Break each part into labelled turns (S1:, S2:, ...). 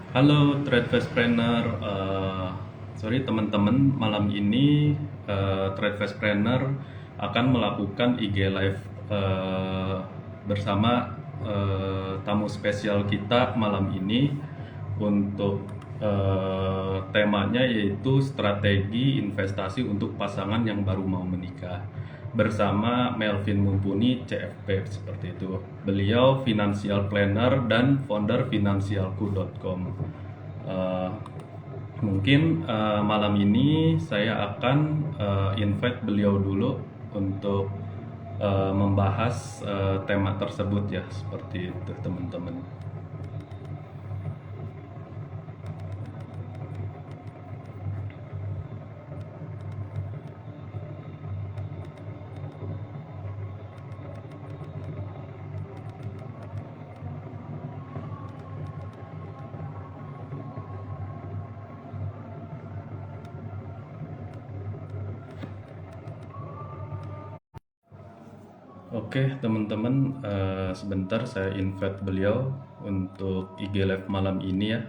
S1: Halo Trade Planner, sorry teman-teman, malam ini Trade Planner akan melakukan IG Live eh, bersama tamu spesial kita malam ini untuk temanya yaitu strategi investasi untuk pasangan yang baru mau menikah bersama Melvin Mumpuni CFP seperti itu. Beliau financial planner dan founder finansialku.com. Eh, Mungkin malam ini saya akan invite beliau dulu untuk membahas tema tersebut ya, seperti itu teman-teman. Oke teman-teman, sebentar saya invite beliau untuk IG Live malam ini ya.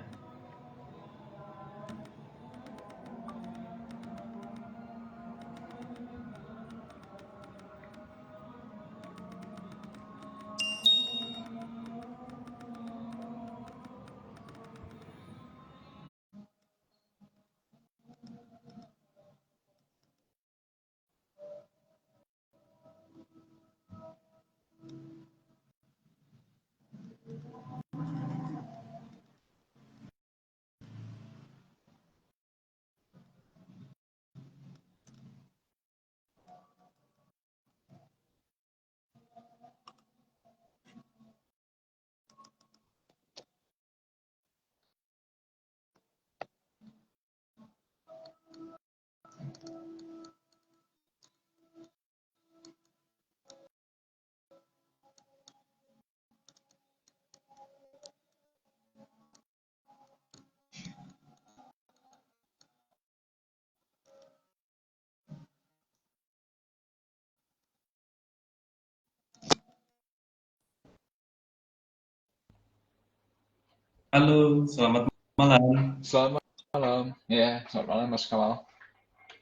S1: Halo, selamat malam.
S2: Selamat malam, ya, selamat malam Mas Kamal.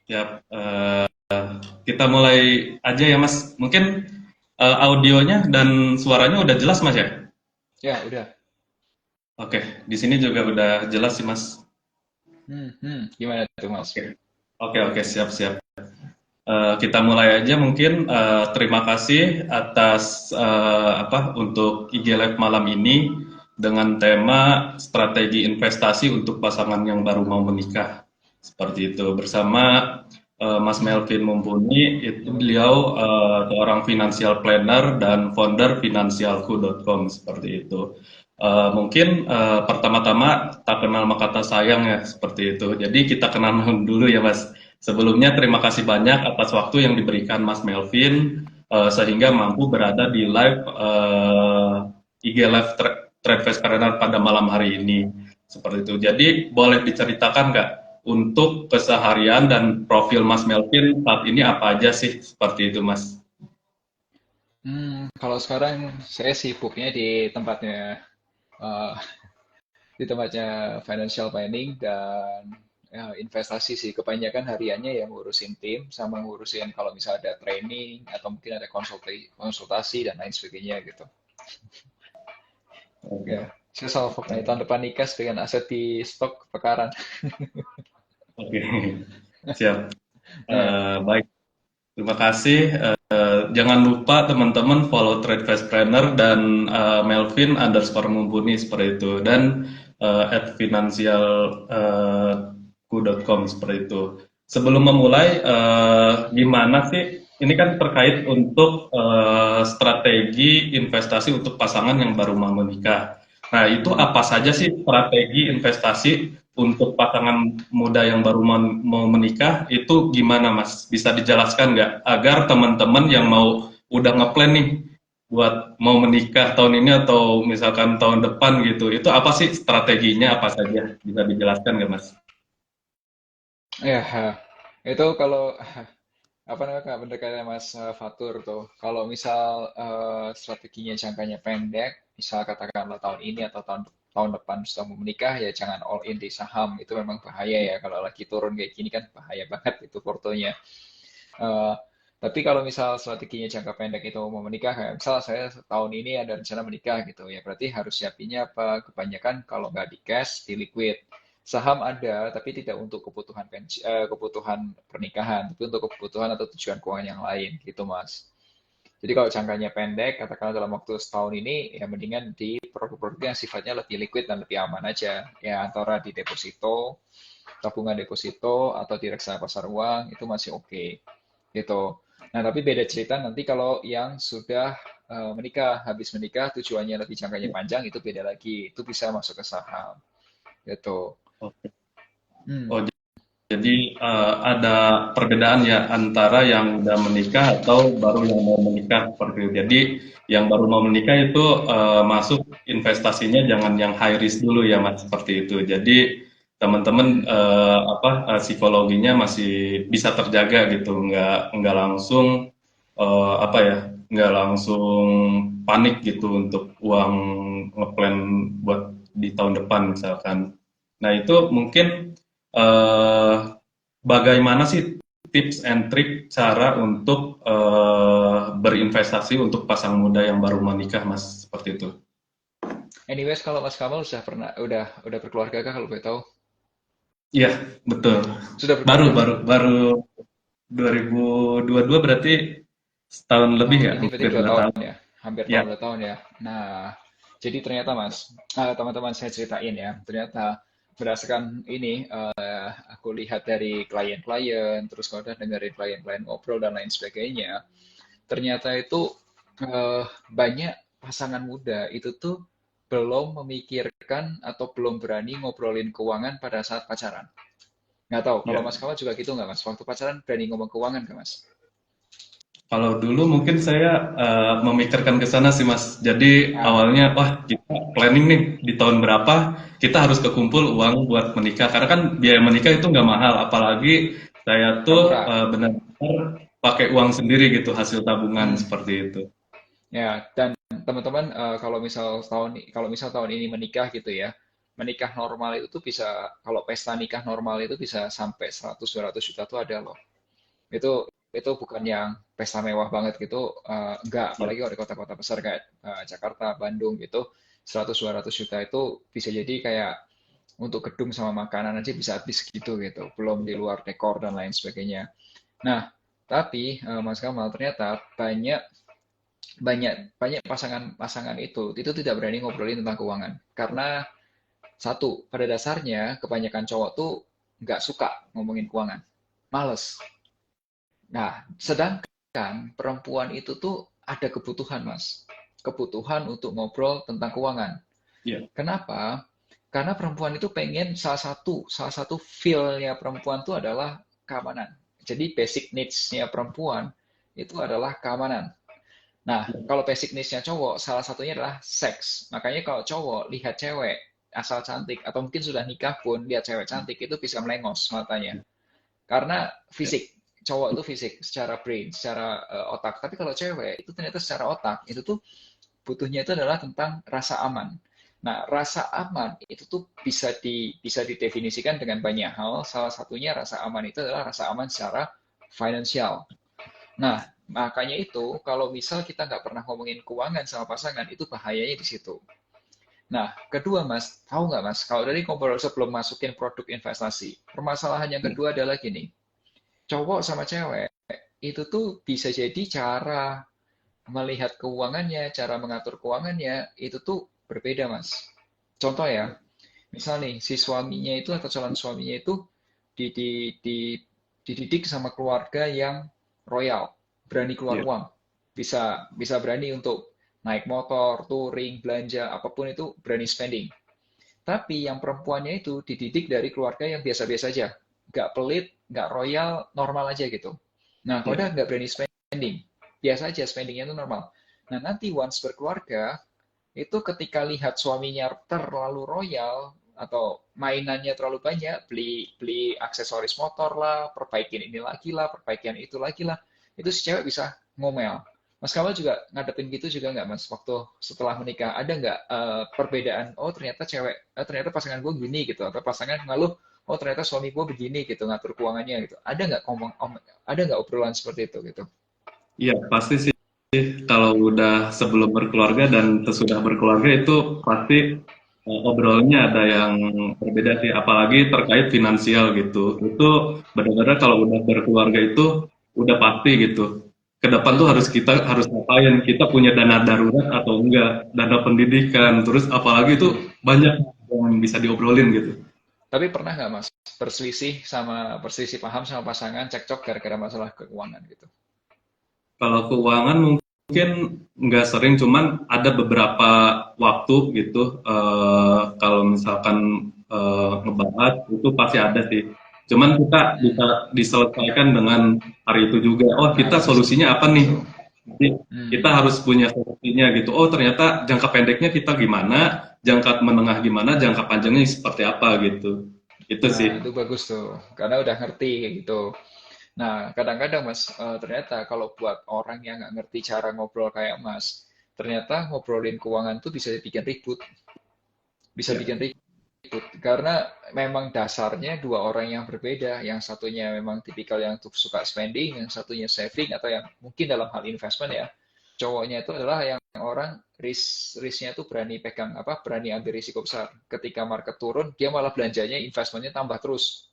S1: Ya, kita mulai aja ya Mas. Mungkin audionya dan suaranya udah jelas Mas ya?
S2: Ya, udah.
S1: Oke, di sini juga udah jelas sih Mas.
S2: Gimana tuh Mas?
S1: Oke, oke, siap, siap. Kita mulai aja mungkin. Terima kasih atas untuk IG Live malam ini dengan tema strategi investasi untuk pasangan yang baru mau menikah. Seperti itu bersama Mas Melvin Mumpuni, itu beliau seorang financial planner dan founder finansialku.com seperti itu. Mungkin pertama-tama tak kenal maka tak sayang ya seperti itu. Jadi kita kenalan dulu ya Mas. Sebelumnya terima kasih banyak atas waktu yang diberikan Mas Melvin sehingga mampu berada di live IG Live Trade Planner pada malam hari ini. Seperti itu. Jadi boleh diceritakan nggak untuk keseharian dan profil Mas Melvin saat ini apa aja sih seperti itu Mas?
S2: Kalau sekarang saya sibuknya eh, di tempatnya financial planning dan ya, investasi sih. Kebanyakan hariannya ya ngurusin tim sama ngurusin kalau misalnya ada training atau mungkin ada konsultasi dan lain sebagainya gitu. Ya,
S1: Oke,
S2: saya selalu fokus tahun depan nikah dengan aset di stok pekaran.
S1: oke, siap.
S2: Ya.
S1: Baik, terima kasih. Jangan lupa teman-teman follow Trade Fast Planner dan Melvin underscore Mumpuni seperti itu dan @finansialku.com seperti itu. Sebelum memulai, gimana sih? Ini kan terkait untuk strategi investasi untuk pasangan yang baru mau menikah. Nah, itu
S2: Hmm.
S1: apa saja sih strategi investasi untuk pasangan muda yang baru mau menikah itu gimana Mas? Bisa dijelaskan nggak agar teman-teman yang mau udah ngeplan nih buat mau menikah tahun ini atau misalkan tahun depan gitu, itu apa sih strateginya apa saja? Bisa dijelaskan nggak Mas?
S2: Ya, itu kalau apa namanya pendekatannya Mas Fatur tuh. Kalau misal strateginya jangkanya pendek, misal katakanlah tahun ini atau tahun tahun depan sudah mau menikah, ya jangan all in di saham. Itu memang bahaya ya. Kalau lagi turun kayak gini kan bahaya banget itu portonya. Eh, tapi kalau misal strateginya jangka pendek itu mau menikah, kayak misal saya tahun ini ada rencana menikah gitu, ya berarti harus siapinnya apa? Kebanyakan kalau nggak di cash, di liquid. Saham ada, tapi tidak untuk kebutuhan kebutuhan pernikahan, tapi untuk kebutuhan atau tujuan keuangan yang lain, gitu Mas. Jadi kalau jangkanya pendek, katakanlah dalam waktu setahun ini, ya mendingan di produk-produk yang sifatnya lebih liquid dan lebih aman aja. Ya antara di deposito, tabungan deposito, atau di reksadana pasar uang, itu masih oke. Gitu. Nah, tapi beda cerita nanti kalau yang sudah menikah, habis menikah tujuannya lebih jangkanya panjang, itu beda lagi. Itu bisa masuk ke saham. Gitu.
S1: Oke.
S2: Hmm.
S1: Oh, jadi ada perbedaan ya antara yang udah menikah atau baru yang mau menikah seperti itu. Jadi yang baru mau menikah itu masuk investasinya jangan yang high risk dulu ya Mas seperti itu. Jadi teman-teman
S2: Hmm.
S1: psikologinya masih bisa terjaga gitu, nggak langsung apa ya, nggak langsung panik gitu untuk uang ngeplan buat di tahun depan misalkan. Nah itu mungkin eh, bagaimana sih tips and trick cara untuk berinvestasi untuk pasang muda yang baru menikah, Mas, seperti itu?
S2: Anyways, kalau Mas Kamal sudah pernah, udah berkeluarga kah kalau boleh tahu?
S1: Iya, betul.
S2: Sudah
S1: Baru,
S2: berkeluarga?
S1: baru, baru 2022 berarti setahun lebih
S2: Tahun
S1: ya,
S2: ini berarti
S1: hampir
S2: 2 tahun
S1: 2 tahun.
S2: ya, hampir
S1: Ya,
S2: tahun 2 tahun ya. Nah, jadi ternyata Mas, teman-teman saya ceritain ya, ternyata berdasarkan ini, aku lihat dari klien-klien, terus kalau udah dengerin klien-klien ngobrol dan lain sebagainya, ternyata itu banyak pasangan muda itu tuh belum memikirkan atau belum berani ngobrolin keuangan pada saat pacaran. Nggak tahu, kalau
S1: ya.
S2: Mas Kamal juga gitu nggak Mas? Waktu pacaran berani ngomong keuangan nggak Mas?
S1: Kalau dulu mungkin saya memikirkan ke sana sih Mas. Jadi
S2: Nah,
S1: awalnya wah kita planning nih di tahun berapa kita harus kekumpul uang buat menikah. Karena kan biaya menikah itu nggak mahal. Apalagi saya tuh
S2: murah.
S1: benar-benar pakai uang sendiri gitu hasil tabungan
S2: Hmm.
S1: seperti itu.
S2: Ya, dan teman-teman kalau misal tahun ini menikah gitu ya, menikah normal itu tuh bisa kalau pesta nikah normal itu bisa sampai 100-200 juta tuh ada loh. Itu bukan yang pesta mewah banget gitu, enggak,
S1: Ya,
S2: apalagi kalau di kota-kota besar kayak Jakarta, Bandung gitu, 100-200 juta itu bisa jadi kayak untuk gedung sama makanan aja bisa habis gitu. Belum di luar dekor dan lain sebagainya. Nah, tapi Mas Kamal ternyata banyak banyak banyak pasangan-pasangan itu tidak berani ngobrolin tentang keuangan karena satu pada dasarnya kebanyakan cowok tuh nggak suka ngomongin keuangan, males. Nah, sedangkan perempuan itu tuh ada kebutuhan Mas, kebutuhan untuk ngobrol tentang keuangan.
S1: ya,
S2: Kenapa? Karena perempuan itu pengen salah satu feel-nya perempuan itu adalah keamanan. Jadi basic needs-nya perempuan itu adalah keamanan. Nah, kalau basic needs-nya cowok, salah satunya adalah seks. Makanya kalau cowok lihat cewek asal cantik, atau mungkin sudah nikah pun lihat cewek cantik, itu bisa melengos matanya. Karena
S1: ya,
S2: fisik, cowok itu fisik, secara brain, secara otak. Tapi kalau cewek, itu ternyata secara otak, itu tuh butuhnya itu adalah tentang rasa aman. Nah, rasa aman itu tuh bisa didefinisikan dengan banyak hal. Salah satunya rasa aman itu adalah rasa aman secara finansial. Nah, makanya itu kalau misal kita nggak pernah ngomongin keuangan sama pasangan, itu bahayanya di situ. Nah, kedua Mas, tahu nggak Mas, kalau dari ngobrol sebelum masukin produk investasi, permasalahan yang
S1: ya,
S2: kedua adalah gini, cowok sama cewek itu tuh bisa jadi cara melihat keuangannya, cara mengatur keuangannya, itu tuh berbeda Mas. Contoh ya, misal nih, si suaminya itu atau calon suaminya itu di, di, di, dididik sama keluarga yang royal, berani keluar
S1: ya,
S2: uang, bisa bisa berani untuk naik motor, touring, belanja, apapun itu berani spending. Tapi yang perempuannya itu dididik dari keluarga yang biasa-biasa aja, nggak pelit, nggak royal, normal aja gitu. Nah, kalau
S1: ya,
S2: udah nggak berani spending, biasa aja spendingnya itu normal. Nah, nanti once berkeluarga, itu ketika lihat suaminya terlalu royal atau mainannya terlalu banyak, beli beli aksesoris motor lah, perbaikin ini lagi lah, perbaikin itu lagi lah, itu si cewek bisa ngomel. Mas Kamal juga ngadepin gitu juga nggak Mas? Waktu setelah menikah ada nggak perbedaan? Oh ternyata ternyata pasangan gue gini gitu, atau pasangan ngeluh, oh ternyata suami gue begini gitu ngatur keuangannya gitu. Ada nggak ada nggak obrolan seperti itu gitu?
S1: Iya, pasti sih kalau udah sebelum berkeluarga dan sesudah berkeluarga itu pasti obrolannya ada yang berbeda sih, apalagi terkait finansial gitu. Itu benar-benar kalau udah berkeluarga itu udah pasti gitu. Ke depan tuh kita harus ngapain? Kita punya dana darurat atau enggak? Dana pendidikan, terus apalagi itu
S2: Hmm.
S1: banyak yang bisa diobrolin gitu.
S2: Tapi pernah nggak Mas berselisih paham sama pasangan, cekcok gara-gara masalah keuangan gitu?
S1: Kalau keuangan mungkin nggak sering, cuman ada beberapa waktu gitu. Kalau misalkan ngebahas itu pasti ada sih. Cuman kita bisa
S2: Hmm.
S1: diselesaikan dengan hari itu juga. Oh,
S2: Nah
S1: kita
S2: bisa
S1: solusinya apa nih?
S2: tuh.
S1: Jadi kita
S2: Hmm.
S1: harus punya solusinya gitu. Oh, ternyata jangka pendeknya kita gimana, jangka menengah gimana, jangka panjangnya seperti apa gitu. Itu
S2: Nah,
S1: sih.
S2: itu bagus tuh, karena udah ngerti kayak gitu. Nah, kadang-kadang Mas, ternyata kalau buat orang yang nggak ngerti cara ngobrol kayak Mas, ternyata ngobrolin keuangan tuh bisa bikin ribut, bisa
S1: Ya,
S2: bikin ribut. Karena memang dasarnya dua orang yang berbeda, yang satunya memang tipikal yang suka spending, yang satunya saving, atau yang mungkin dalam hal investment ya, cowoknya itu adalah yang orang risknya tuh berani pegang apa, berani ambil risiko besar. Ketika market turun, dia malah belanjanya investmentnya tambah terus,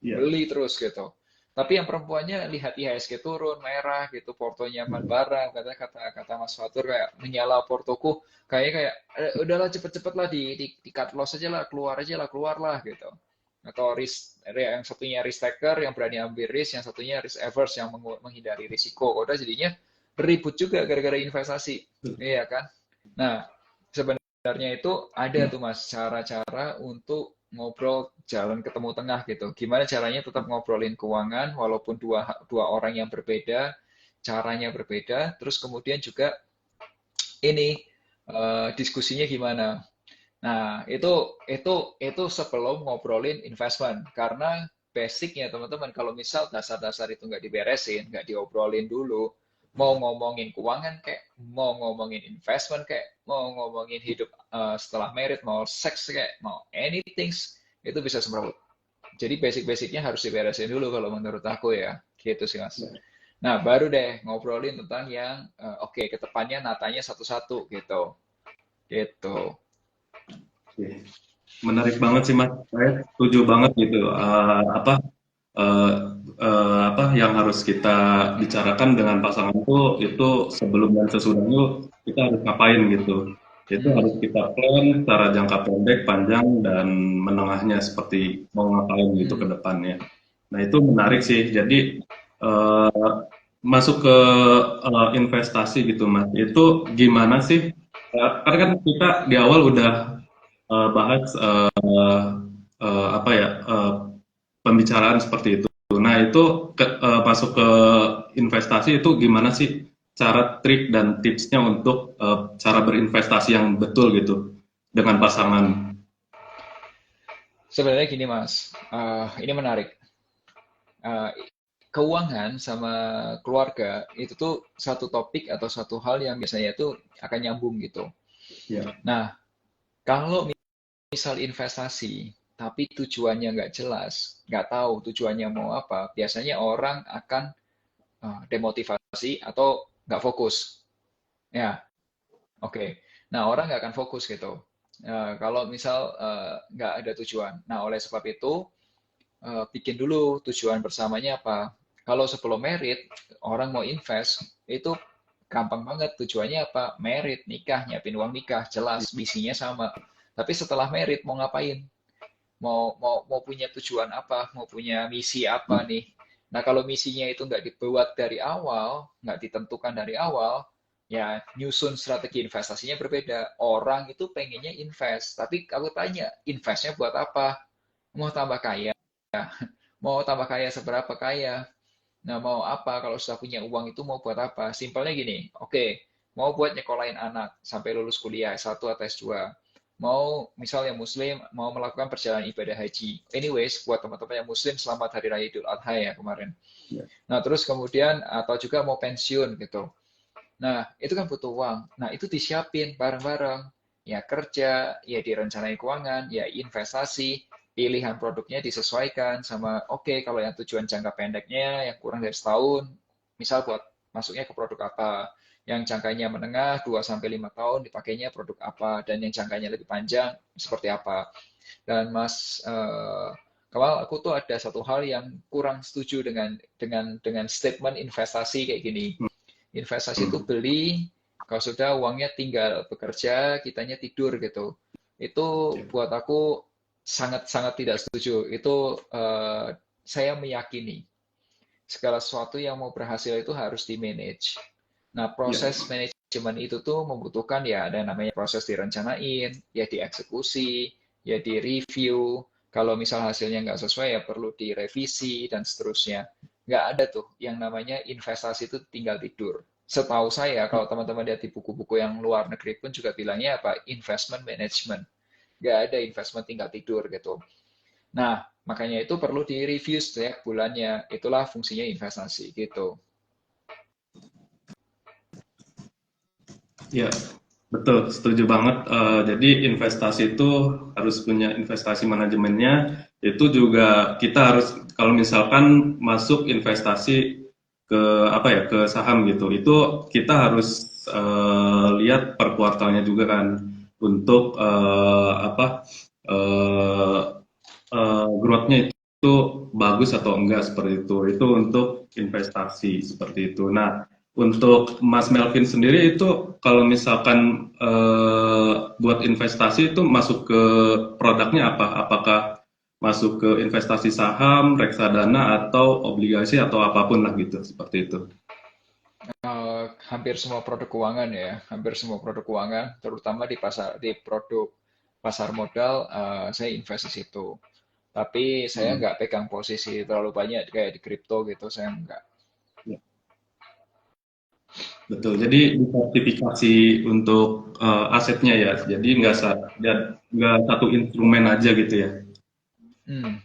S1: iya.
S2: beli terus gitu. Tapi yang perempuannya lihat IHSG turun, merah gitu, portonya aman barang, kata Mas Fatur kayak menyala portoku, kayak udahlah cepet-cepet lah di cut loss aja lah, keluar lah gitu. Atau yang satunya risk taker yang berani ambil risk, yang satunya risk averse yang menghindari risiko. Udah jadinya beribut juga gara-gara investasi, iya kan? Nah, sebenarnya itu ada tuh Mas cara-cara untuk ngobrol jalan ketemu tengah gitu. Gimana caranya tetap ngobrolin keuangan walaupun dua orang yang berbeda, caranya berbeda, terus kemudian juga ini diskusinya gimana. Nah, itu sebelum ngobrolin investment karena basicnya teman-teman kalau misal dasar-dasar itu nggak diberesin, nggak diobrolin dulu, mau ngomongin keuangan kayak, mau ngomongin investment kayak, mau ngomongin hidup setelah merit, mau seks kayak, mau anything itu bisa semrawut. Jadi basic-basicnya harus diberesin dulu kalau menurut aku ya, gitu sih mas. Nah, baru deh ngobrolin tentang yang oke, ke depannya natanya satu-satu gitu. Gitu.
S1: Oke. Menarik banget sih Mas. Saya setuju banget gitu. Eh, apa yang harus kita bicarakan dengan pasangan itu sebelum dan sesudahnya kita harus ngapain gitu. Itu
S2: Hmm.
S1: harus kita plan secara jangka pendek, panjang, dan menengahnya seperti mau ngapain gitu ke
S2: Hmm.
S1: depannya. Nah itu menarik sih. Jadi eh, masuk ke investasi gitu Mas. Itu gimana sih? Karena kan kita di awal udah bahas apa ya pembicaraan seperti itu. Nah itu masuk ke investasi itu gimana sih cara trik dan tipsnya untuk cara berinvestasi yang betul gitu dengan pasangan?
S2: Sebenarnya gini Mas, ini menarik. Eh, Keuangan sama keluarga itu tuh satu topik atau satu hal yang biasanya itu akan nyambung gitu.
S1: Ya,
S2: Nah, kalau misal investasi, tapi tujuannya nggak jelas, nggak tahu tujuannya mau apa, biasanya orang akan demotivasi atau nggak fokus. Ya, oke. Nah, orang nggak akan fokus gitu. Kalau misal nggak ada tujuan. Nah, oleh sebab itu, bikin dulu tujuan bersamanya apa. Kalau sebelum merit, orang mau invest, itu gampang banget tujuannya apa? Merit, nikah, nyiapin uang nikah, jelas, visinya sama. Tapi setelah merit mau ngapain? Mau punya tujuan apa? Mau punya misi apa nih? Nah, kalau misinya itu nggak dibuat dari awal, nggak ditentukan dari awal, ya nyusun strategi investasinya berbeda. Orang itu pengennya invest, tapi kalau tanya, investnya buat apa? Mau tambah kaya, mau tambah kaya seberapa kaya. Nah, mau apa kalau sudah punya uang itu mau buat apa? Simpelnya gini, oke, mau buat nyekolahin anak sampai lulus kuliah S1 atau S2. Mau misalnya muslim, mau melakukan perjalanan ibadah haji. Anyways, buat teman-teman yang muslim, selamat Hari Raya Idul Adha ya kemarin.
S1: ya,
S2: Nah, terus kemudian, atau juga mau pensiun gitu. Nah, itu kan butuh uang. Nah, itu disiapin bareng-bareng. Ya kerja, ya direncanain keuangan, ya investasi, pilihan produknya disesuaikan sama, oke, kalau yang tujuan jangka pendeknya yang kurang dari setahun, misal buat masuknya ke produk apa, yang jangkanya menengah 2 sampai 5 tahun dipakainya produk apa, dan yang jangkanya lebih panjang seperti apa. Dan Mas Kamal, aku tuh ada satu hal yang kurang setuju dengan statement investasi kayak gini. Investasi itu
S1: Hmm.
S2: beli, kalau sudah uangnya tinggal bekerja, kitanya tidur gitu. Itu
S1: Ya.
S2: buat aku sangat-sangat tidak setuju. Itu saya meyakini segala sesuatu yang mau berhasil itu harus di-manage. Nah,
S1: Ya.
S2: proses manajemen itu tuh membutuhkan ya ada namanya proses direncanain, ya dieksekusi, ya di-review. Kalau misal hasilnya nggak sesuai ya perlu direvisi dan seterusnya. Nggak ada tuh yang namanya investasi itu tinggal tidur. Setahu saya, kalau teman-teman lihat di buku-buku yang luar negeri pun juga bilangnya apa? Investment management. Nggak ada investment tinggal tidur gitu. Nah, makanya itu perlu di-review setiap bulannya. Itulah fungsinya investasi gitu.
S1: Ya, betul, setuju banget. Jadi investasi itu harus punya investasi manajemennya. Itu juga kita harus kalau misalkan masuk investasi ke apa ya ke saham gitu, itu kita harus lihat per kuartalnya juga kan untuk eh, growth-nya itu bagus atau enggak seperti itu. Itu untuk investasi seperti itu. Nah, untuk Mas Melvin sendiri itu kalau misalkan buat investasi itu masuk ke produknya apa? Apakah masuk ke investasi saham, reksadana atau obligasi atau apapun lah gitu, seperti itu.
S2: Hampir semua produk keuangan ya, hampir semua produk keuangan, terutama di produk pasar modal, saya invest di situ. Tapi saya
S1: Hmm.
S2: nggak pegang posisi terlalu banyak kayak di kripto gitu, saya nggak.
S1: Ya, betul. Jadi diversifikasi untuk asetnya ya. Jadi nggak satu instrumen aja gitu ya.
S2: Hmm,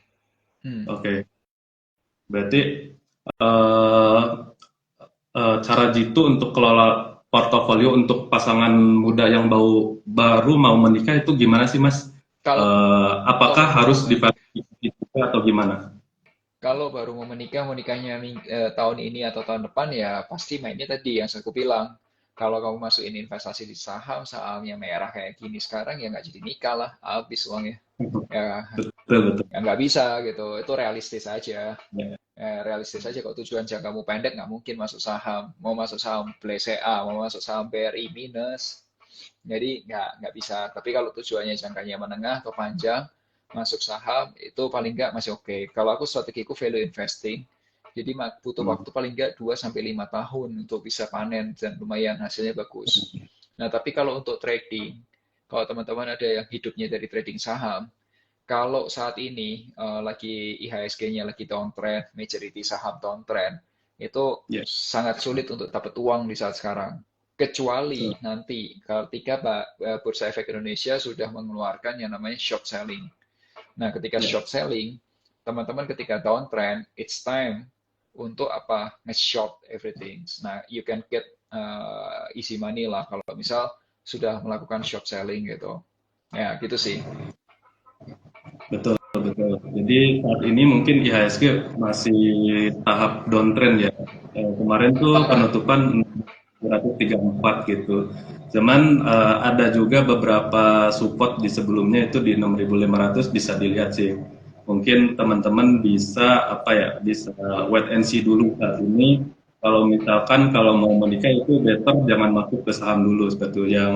S2: hmm.
S1: Oke. Berarti eh, cara Jitu untuk kelola portofolio untuk pasangan muda yang baru mau menikah itu gimana sih Mas?
S2: Kalau
S1: Apakah
S2: baru mau
S1: harus diverifikasi juga atau gimana?
S2: Kalau baru mau menikah, mau nikahnya tahun ini atau tahun depan ya pasti mainnya tadi yang saya bilang. Kalau kamu masukin investasi di saham, sahamnya merah kayak gini sekarang ya nggak jadi nikah lah, habis uangnya. Ya,
S1: Betul betul.
S2: ya nggak bisa gitu, itu realistis aja.
S1: Ya,
S2: Realistis aja kalau tujuan jangkamu pendek nggak mungkin masuk saham. Mau masuk saham BCA, mau masuk saham BRI minus. Jadi nggak bisa. Tapi kalau tujuannya jangkanya menengah atau panjang, masuk saham itu paling nggak masih oke. Kalau aku strategiku value investing, jadi butuh
S1: hmm,
S2: waktu paling nggak 2 sampai 5 tahun untuk bisa panen dan lumayan hasilnya bagus. Nah, tapi kalau untuk trading, kalau teman-teman ada yang hidupnya dari trading saham, kalau saat ini lagi IHSG-nya lagi downtrend, majority saham downtrend, itu
S1: ya,
S2: sangat sulit untuk dapat uang di saat sekarang. Kecuali
S1: betul.
S2: nanti ketika Bursa Efek Indonesia sudah mengeluarkan yang namanya short selling. Nah, ketika
S1: Ya,
S2: short selling, teman-teman ketika downtrend, it's time untuk apa? Nge-short everything. Nah, you can get easy money lah kalau misal sudah melakukan short selling gitu. Ya, gitu sih.
S1: betul betul. Jadi saat ini mungkin IHSG masih tahap downtrend ya. Kemarin tuh penutupan 234 gitu. Cuman ada juga beberapa support di sebelumnya itu di 6.500 bisa dilihat sih. Mungkin teman-teman bisa apa ya, bisa wait and see dulu saat ini. Kalau misalkan kalau mau menikah itu better jangan masuk ke saham dulu seperti itu. Yang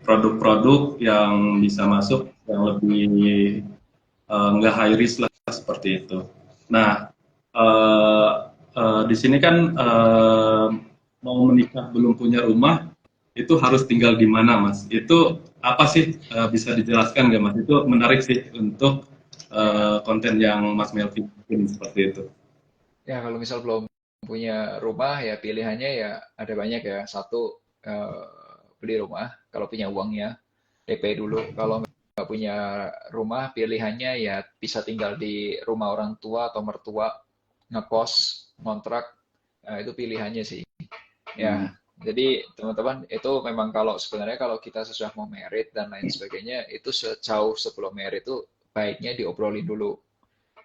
S1: produk-produk yang bisa masuk yang lebih nggak high risk lah seperti itu. Nah, uh, di sini kan mau menikah belum punya rumah itu harus tinggal di mana, Mas? Itu apa sih bisa dijelaskan nggak, Mas? Itu menarik sih untuk konten yang Mas Melvin bikin seperti itu.
S2: Ya, kalau misal belum punya rumah, ya pilihannya ya ada banyak ya. Satu, beli rumah kalau punya uangnya, DP dulu. Kalau nggak punya rumah, pilihannya ya bisa tinggal di rumah orang tua atau mertua, ngekos, ngontrak, itu pilihannya sih. Ya,
S1: Hmm.
S2: Jadi teman-teman itu memang kalau sebenarnya kalau kita sudah mau merit dan lain sebagainya itu sejauh sebelum merit itu baiknya diobrolin dulu.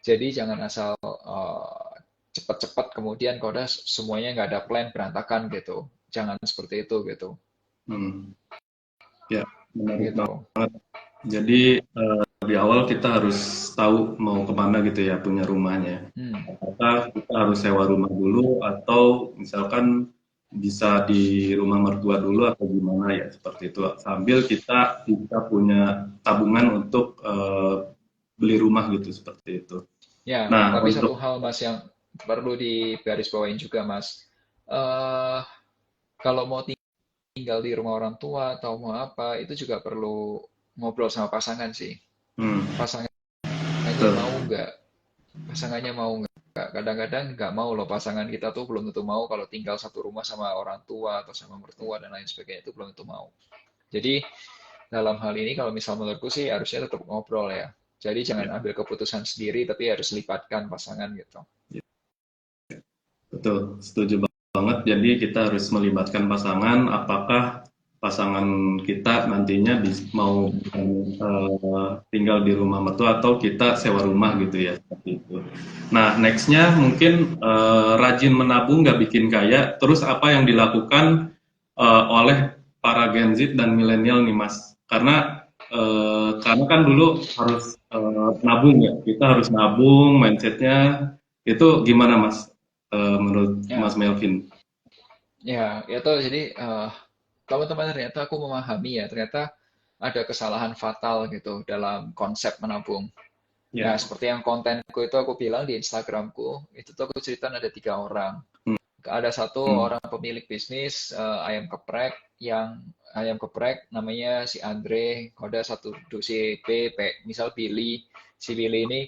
S2: Jadi jangan asal cepat-cepat kemudian kalau udah semuanya nggak ada plan berantakan gitu. Jangan seperti itu gitu.
S1: Hmm. Ya, menarik
S2: Gitu.
S1: banget. Jadi di awal kita harus tahu mau kemana gitu ya punya rumahnya.
S2: Hmm.
S1: Apakah kita harus sewa rumah dulu atau misalkan bisa di rumah mertua dulu atau gimana ya seperti itu. Sambil kita bisa punya tabungan untuk beli rumah gitu seperti itu.
S2: Ya,
S1: Nah,
S2: tapi
S1: untuk
S2: satu hal Mas yang perlu digarisbawahin juga Mas. eh Kalau mau tinggal di rumah orang tua atau mau apa, itu juga perlu ngobrol sama pasangan sih.
S1: hmm,
S2: Pasangannya mau
S1: betul.
S2: nggak? Pasangannya mau nggak? Kadang-kadang nggak mau loh pasangan kita tuh belum tentu mau kalau tinggal satu rumah sama orang tua atau sama mertua dan lain sebagainya itu belum tentu mau. Jadi dalam hal ini kalau misal menurutku sih harusnya tetap ngobrol ya. Jadi jangan
S1: Ya,
S2: ambil keputusan sendiri tapi harus libatkan pasangan gitu.
S1: betul, setuju banget. Jadi kita harus melibatkan pasangan. Apakah pasangan kita nantinya mau tinggal di rumah mertua atau kita sewa rumah gitu ya seperti itu. Nah, nextnya mungkin rajin menabung nggak bikin kaya. Terus apa yang dilakukan oleh para Gen Z dan milenial nih Mas? Karena kan dulu harus nabung ya. Kita harus nabung, mindsetnya itu gimana Mas? Menurut Mas
S2: Ya,
S1: Melvin?
S2: ya, itu jadi teman-teman ternyata aku memahami ya, ternyata ada kesalahan fatal gitu dalam konsep menabung.
S1: Ya.
S2: Nah, seperti yang kontenku itu aku bilang di Instagramku, itu tuh aku cerita ada 3 orang. Ada satu
S1: Hmm.
S2: orang pemilik bisnis ayam geprek yang ayam geprek namanya si Andre, ada satu si misal Billy. Si Billy ini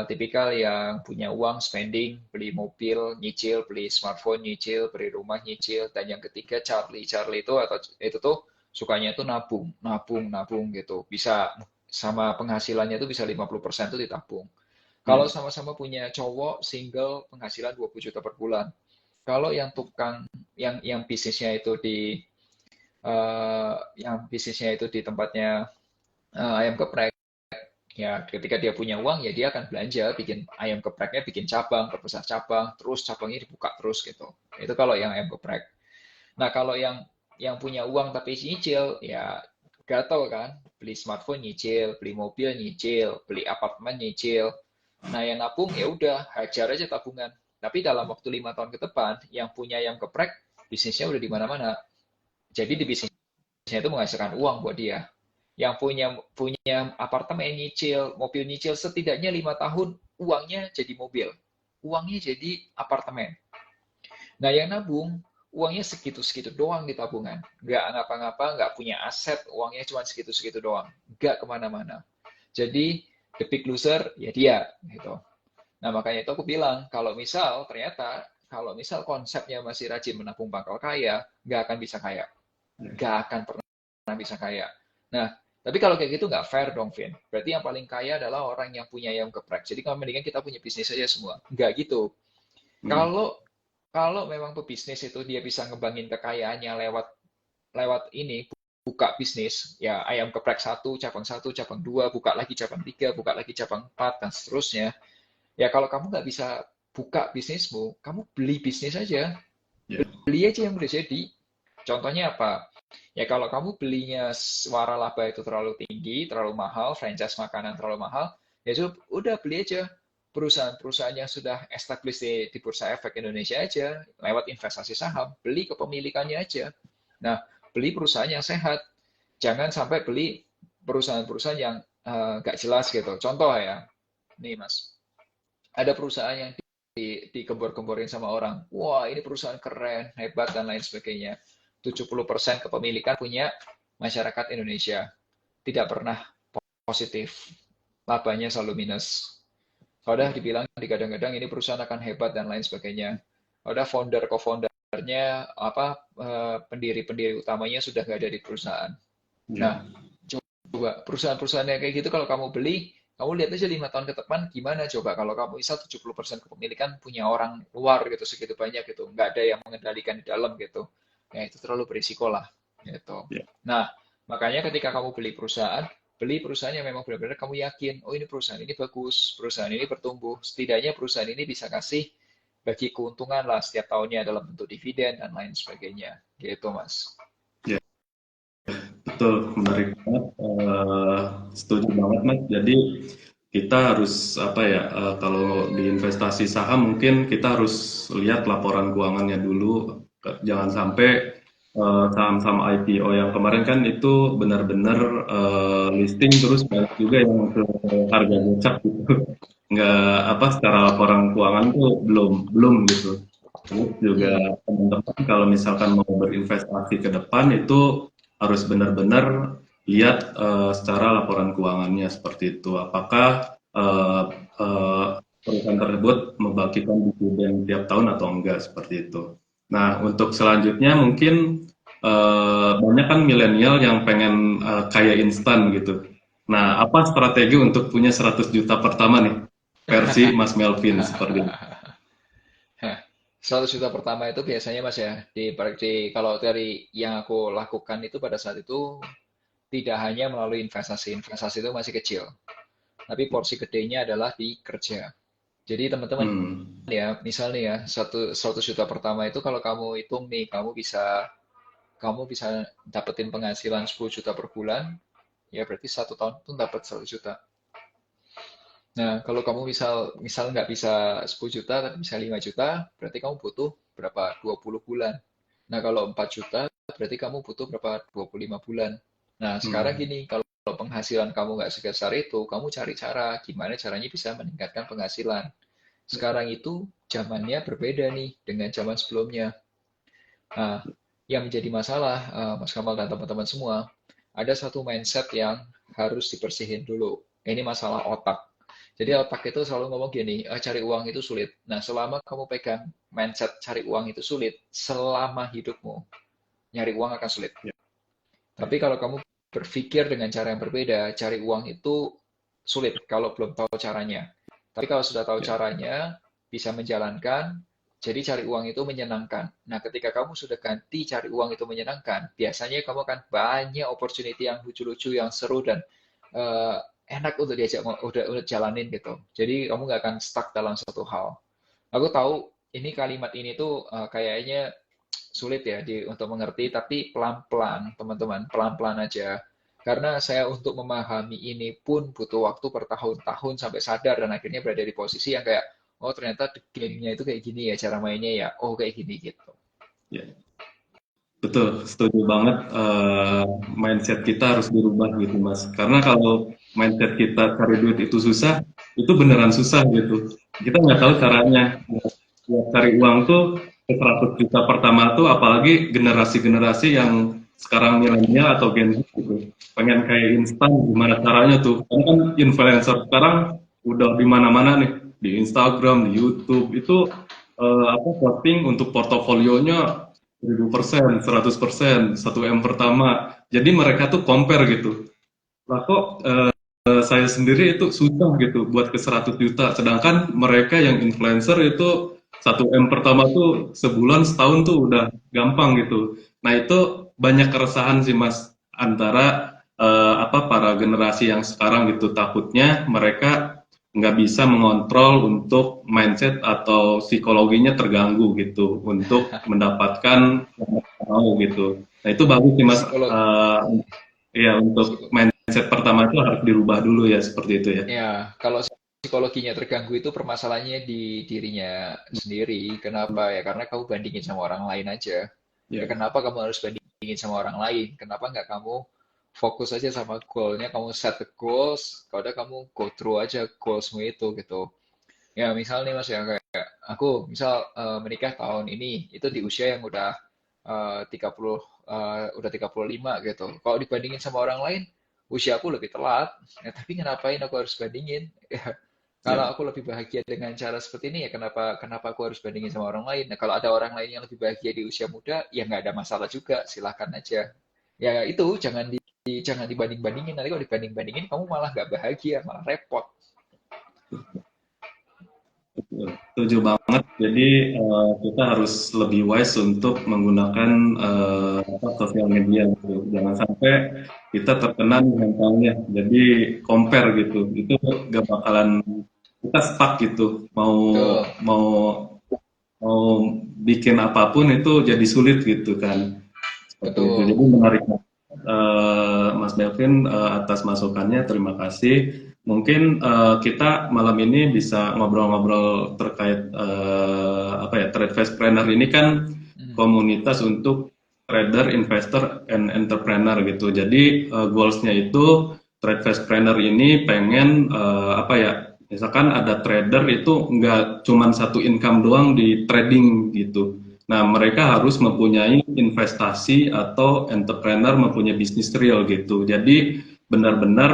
S2: tipikal yang punya uang spending, beli mobil, nyicil, beli smartphone, nyicil, beli rumah, nyicil. Dan yang ketiga Charlie. Charlie itu atau itu tuh sukanya itu nabung, nabung, nabung gitu. Bisa sama penghasilannya itu bisa 50% itu ditabung. Kalau
S1: Ya.
S2: sama-sama punya cowok single penghasilan 20 juta per bulan. Kalau yang tukang yang bisnisnya itu di tempatnya ayam geprek, ya ketika dia punya uang ya dia akan belanja bikin ayam gepreknya, bikin cabang, perbesar cabang, terus cabangnya dibuka terus gitu. Itu kalau yang ayam geprek. Nah, kalau yang punya uang tapi nyicil ya gatel kan, beli smartphone nyicil, beli mobil nyicil, beli apartemen nyicil. Nah, yang nabung ya udah hajar aja tabungan. Tapi dalam waktu 5 tahun ke depan, yang punya ayam geprek bisnisnya udah di mana-mana. Jadi di bisnisnya itu menghasilkan uang buat dia. Yang punya apartemen nyicil, mobil nyicil, setidaknya 5 tahun uangnya jadi mobil, uangnya jadi apartemen. Nah yang nabung uangnya segitu-segitu doang di tabungan, nggak ngapa-ngapa, nggak punya aset, uangnya cuma segitu-segitu doang, nggak kemana-mana. Jadi the big loser ya dia gitu. Nah makanya itu aku bilang kalau misal konsepnya masih rajin menabung bakal kaya, nggak akan bisa kaya, nggak akan pernah bisa kaya. Nah, tapi kalau kayak gitu nggak fair dong, Vin. Berarti yang paling kaya adalah orang yang punya ayam geprek. Jadi kalau mendingan kita punya bisnis aja semua. Nggak gitu.
S1: Hmm.
S2: Kalau kalau memang pebisnis itu dia bisa ngembangin kekayaannya lewat lewat ini, buka bisnis, ya ayam geprek satu, cabang dua, buka lagi cabang tiga, buka lagi cabang empat, dan seterusnya. Ya kalau kamu nggak bisa buka bisnismu, kamu beli bisnis aja.
S1: Ya.
S2: Beli aja yang udah jadi. Contohnya apa? Ya kalau kamu belinya waralaba itu terlalu tinggi, terlalu mahal, franchise makanan terlalu mahal, ya udah beli aja perusahaan-perusahaan yang sudah established di Bursa Efek Indonesia aja, lewat investasi saham, beli kepemilikannya aja. Nah, beli perusahaan yang sehat. Jangan sampai beli perusahaan-perusahaan yang nggak jelas gitu. Contoh ya, nih Mas, ada perusahaan yang digembor-gemborin sama orang. Wah, ini perusahaan keren, hebat, dan lain sebagainya. 70% kepemilikan punya masyarakat Indonesia. Tidak pernah positif. Labanya selalu minus. Udah dibilang digadang-gadang ini perusahaan akan hebat dan lain sebagainya. Udah co-foundernya pendiri-pendiri utamanya sudah nggak ada di perusahaan. Nah,
S1: Ya.
S2: coba perusahaan-perusahaan yang kayak gitu kalau kamu beli, kamu lihat aja 5 tahun ke depan gimana coba kalau kamu misal 70% kepemilikan punya orang luar gitu segitu banyak gitu, nggak ada yang mengendalikan di dalam gitu. ya itu terlalu berisiko lah gitu.
S1: Ya.
S2: Nah, makanya ketika kamu beli perusahaan yang memang benar-benar kamu yakin, oh ini perusahaan ini bagus, perusahaan ini bertumbuh, setidaknya perusahaan ini bisa kasih bagi keuntungan lah setiap tahunnya dalam bentuk dividen dan lain sebagainya, gitu Mas.
S1: Ya, betul, menarik banget. Setuju banget, Mas. Jadi kita harus apa ya? Kalau di investasi saham mungkin kita harus lihat laporan keuangannya dulu. Jangan sampai saham-saham IPO yang kemarin kan itu benar-benar listing terus banyak juga yang ke harga gocap gitu. Nggak apa secara laporan keuangan tuh belum belum gitu. Terus juga
S2: Hmm.
S1: teman-teman kalau misalkan mau berinvestasi ke depan itu harus benar-benar lihat secara laporan keuangannya seperti itu. Apakah eh, perusahaan tersebut membagikan dividen tiap tahun atau enggak seperti itu. Nah, untuk selanjutnya mungkin banyak kan milenial yang pengen kaya instan gitu. Nah, apa strategi untuk punya 100 juta pertama nih? Versi Mas Melvin seperti itu.
S2: 100 juta pertama itu biasanya Mas ya, kalau dari yang aku lakukan itu pada saat itu tidak hanya melalui investasi, investasi itu masih kecil, tapi porsi gedenya adalah di kerja. Jadi teman-teman
S1: Hmm.
S2: ya, misalnya ya, 100 juta pertama itu kalau kamu hitung nih, kamu bisa dapetin penghasilan 10 juta per bulan, ya berarti 1 tahun itu dapat 100 juta. Nah, kalau kamu misal nggak bisa 10 juta, tapi bisa 5 juta, berarti kamu butuh berapa? 20 bulan. Nah, kalau 4 juta, berarti kamu butuh berapa? 25 bulan. Nah, sekarang
S1: Hmm.
S2: gini, kalau penghasilan kamu nggak sebesar itu, kamu cari cara, gimana caranya bisa meningkatkan penghasilan. Sekarang itu zamannya berbeda nih dengan zaman sebelumnya. Nah, yang menjadi masalah, Mas Kamal dan teman-teman semua, ada satu mindset yang harus dibersihin dulu. Ini masalah otak. Jadi otak itu selalu ngomong gini, cari uang itu sulit. Nah, selama kamu pegang mindset cari uang itu sulit, selama hidupmu, nyari uang akan sulit.
S1: Ya,
S2: Tapi kalau kamu berpikir dengan cara yang berbeda, cari uang itu sulit kalau belum tahu caranya. Tapi kalau sudah tahu
S1: ya,
S2: caranya, bisa menjalankan, jadi cari uang itu menyenangkan. Nah, ketika kamu sudah ganti cari uang itu menyenangkan, biasanya kamu akan banyak opportunity yang lucu-lucu, yang seru, dan eh, enak untuk diajak udah jalanin gitu. Jadi kamu nggak akan stuck dalam satu hal. Aku tahu ini kalimat ini tuh kayaknya sulit ya untuk mengerti, tapi pelan-pelan, teman-teman, pelan-pelan aja. Karena saya untuk memahami ini pun butuh waktu bertahun-tahun sampai sadar dan akhirnya berada di posisi yang kayak, oh ternyata game-nya itu kayak gini ya, cara mainnya ya, oh kayak gini gitu.
S1: ya. Betul, setuju banget. Mindset kita harus dirubah gitu, Mas. Karena kalau mindset kita cari duit itu susah, itu beneran susah gitu. Kita nggak tahu caranya. Buat cari uang tuh ke 100 juta pertama tuh, apalagi generasi-generasi yang sekarang milenial atau Gen Z gitu. Pengen kayak instan, gimana caranya tuh? Karena kan influencer sekarang udah di mana-mana nih, di Instagram, di YouTube, itu apa posting untuk portofolionya 1000%, 100%, 1M pertama. Jadi mereka tuh compare gitu. Lah kok saya sendiri itu susah gitu buat ke 100 juta. Sedangkan mereka yang influencer itu 1M pertama tuh sebulan, setahun tuh udah gampang gitu. Nah itu banyak keresahan sih Mas antara apa para generasi yang sekarang gitu takutnya mereka nggak bisa mengontrol untuk mindset atau psikologinya terganggu gitu untuk mendapatkan yang mereka mau gitu. Nah itu bagus sih Mas.
S2: Psikolog,
S1: Ya untuk
S2: psiko-
S1: mindset pertama itu harus dirubah dulu ya seperti itu ya.
S2: ya kalau psikologinya terganggu itu permasalahannya di dirinya sendiri. Kenapa ya? Karena kamu bandingin sama orang lain aja. Ya
S1: Ya,
S2: kenapa kamu harus bandingin sama orang lain? Kenapa nggak kamu fokus aja sama goalnya, kamu set the goals, kalau udah kamu go through aja goalsmu itu gitu. Ya misal nih Mas ya, kayak aku misal menikah tahun ini, itu di usia yang udah 30, udah 35 gitu. Kalau dibandingin sama orang lain, usia aku lebih telat. Ya, tapi ngapain aku harus bandingin? Ya, kalau
S1: ya,
S2: aku lebih bahagia dengan cara seperti ini, ya kenapa kenapa aku harus bandingin sama orang lain? Nah, kalau ada orang lain yang lebih bahagia di usia muda, ya nggak ada masalah juga, silahkan aja. Ya itu jangan dibanding-bandingin. Nanti kalau dibanding-bandingin, kamu malah nggak bahagia, malah repot.
S1: Setuju banget. Jadi kita harus lebih wise untuk menggunakan sosial media gitu. Jangan sampai kita terkena nih mentalnya. Jadi compare gitu. Itu gak bakalan kita stuck gitu. Mau
S2: Betul,
S1: mau mau bikin apapun itu jadi sulit gitu kan. Seperti itu.
S2: betul.
S1: Jadi menarik Mas Melvin atas masukannya. Terima kasih. Mungkin kita malam ini bisa ngobrol-ngobrol terkait apa ya, Trade Fast Planner ini kan
S2: Hmm,
S1: komunitas untuk trader, investor, and entrepreneur gitu. Jadi goalsnya itu Trade Fast Planner ini pengen apa ya, misalkan ada trader itu nggak cuman satu income doang di trading gitu. Nah, mereka harus mempunyai investasi atau entrepreneur mempunyai bisnis real gitu. Jadi benar-benar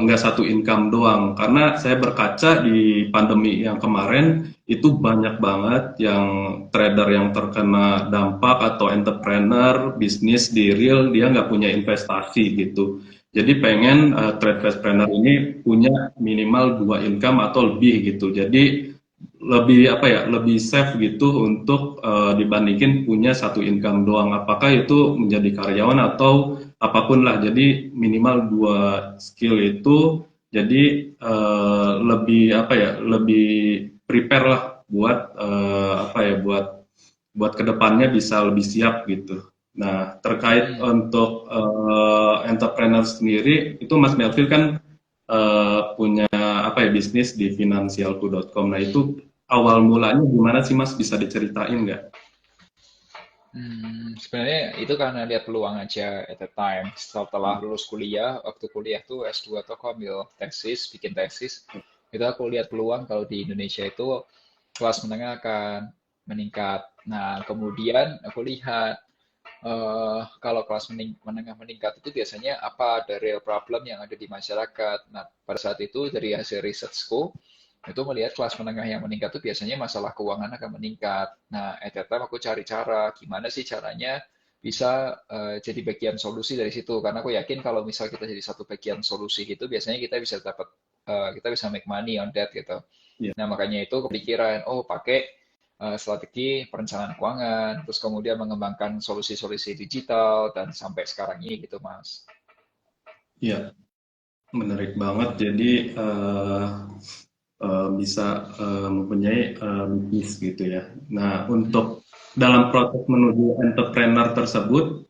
S1: nggak satu income doang. Karena saya berkaca di pandemi yang kemarin itu banyak banget yang trader yang terkena dampak atau entrepreneur bisnis di real dia nggak punya investasi gitu. Jadi pengen trade fast planner ini punya minimal dua income atau lebih gitu. Jadi lebih apa ya, lebih safe gitu untuk dibandingin punya satu income doang. Apakah itu menjadi karyawan atau apapun lah. Jadi minimal dua skill itu jadi lebih apa ya, lebih prepare lah buat apa ya, buat kedepannya bisa lebih siap gitu. Nah, terkait
S2: hmm.
S1: untuk entrepreneur sendiri, itu Mas Melville kan punya apa ya, bisnis di finansialku.com. Nah, itu awal mulanya gimana sih Mas? Bisa diceritain nggak?
S2: Sebenarnya itu karena lihat peluang aja at the time. Setelah lulus kuliah, waktu kuliah tuh S2 tuh aku ambil tesis, bikin tesis. Itu aku lihat peluang kalau di Indonesia itu kelas menengah akan meningkat. Nah, kemudian aku lihat kalau kelas menengah meningkat itu biasanya apa ada real problem yang ada di masyarakat. Nah, pada saat itu dari hasil researchku, itu melihat kelas menengah yang meningkat itu biasanya masalah keuangan akan meningkat. Nah, at that time aku cari cara, gimana sih caranya bisa jadi bagian solusi dari situ. Karena aku yakin kalau misal kita jadi satu bagian solusi gitu, biasanya kita bisa dapat, kita bisa make money on that gitu.
S1: Iya.
S2: Nah, makanya itu kepikiran, oh pakai strategi perencanaan keuangan, terus kemudian mengembangkan solusi-solusi digital, dan sampai sekarang ini gitu, Mas.
S1: Iya, menarik banget. Jadi bisa mempunyai bisnis gitu ya. Nah,
S2: Hmm.
S1: untuk dalam proses menuju entrepreneur tersebut,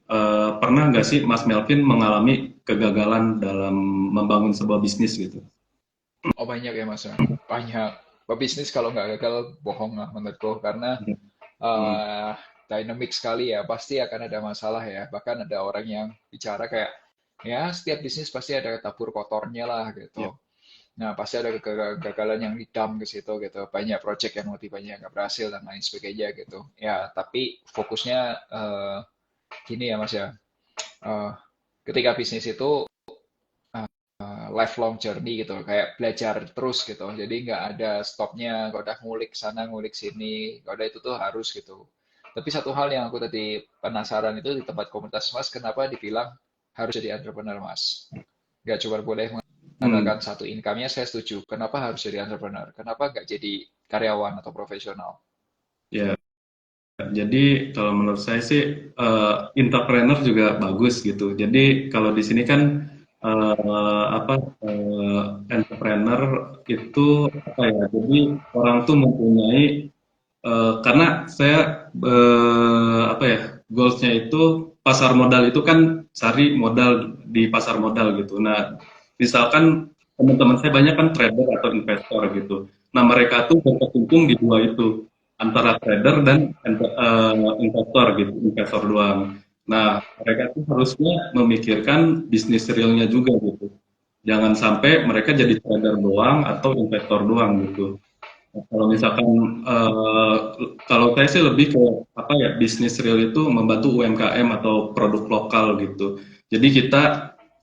S1: pernah nggak sih Mas Melvin mengalami kegagalan dalam membangun sebuah bisnis gitu?
S2: Oh banyak ya Mas, ya? Banyak. Pebisnis kalau nggak gagal bohong lah menurutku, karena
S1: Hmm.
S2: eh dynamic sekali ya, pasti akan ada masalah ya. Bahkan ada orang yang bicara kayak, ya setiap bisnis pasti ada tabur kotornya lah gitu.
S1: Ya,
S2: Nah, pasti ada kegagalan yang didam ke situ gitu. Banyak project yang motivasinya banyak nggak berhasil dan lain sebagainya gitu. Ya, tapi fokusnya gini ya Mas ya. Eh, ketika bisnis itu lifelong journey gitu, kayak belajar terus gitu. Jadi nggak ada stopnya, kalau udah ngulik sana, ngulik sini, kalau udah itu tuh harus gitu. Tapi satu hal yang aku tadi penasaran itu di tempat komunitas Mas, kenapa dibilang harus jadi entrepreneur Mas? Nggak cuma boleh
S1: hmm,
S2: mengandalkan satu income-nya, saya setuju. Kenapa harus jadi entrepreneur? Kenapa nggak jadi karyawan atau profesional?
S1: ya. Jadi kalau menurut saya sih entrepreneur juga bagus gitu. Jadi kalau di sini kan apa entrepreneur itu apa ya? Jadi orang tuh mempunyai karena saya apa ya, goalsnya itu pasar modal itu kan cari modal di pasar modal gitu. Nah, misalkan teman-teman saya banyak kan trader atau investor gitu. Nah, mereka tuh berkecimpung di dua itu antara trader dan investor gitu, investor doang. Nah, mereka tuh harusnya memikirkan bisnis realnya juga gitu. Jangan sampai mereka jadi trader doang atau investor doang gitu. Kalau misalkan kalau saya sih lebih ke apa ya, bisnis real itu membantu UMKM atau produk lokal gitu. Jadi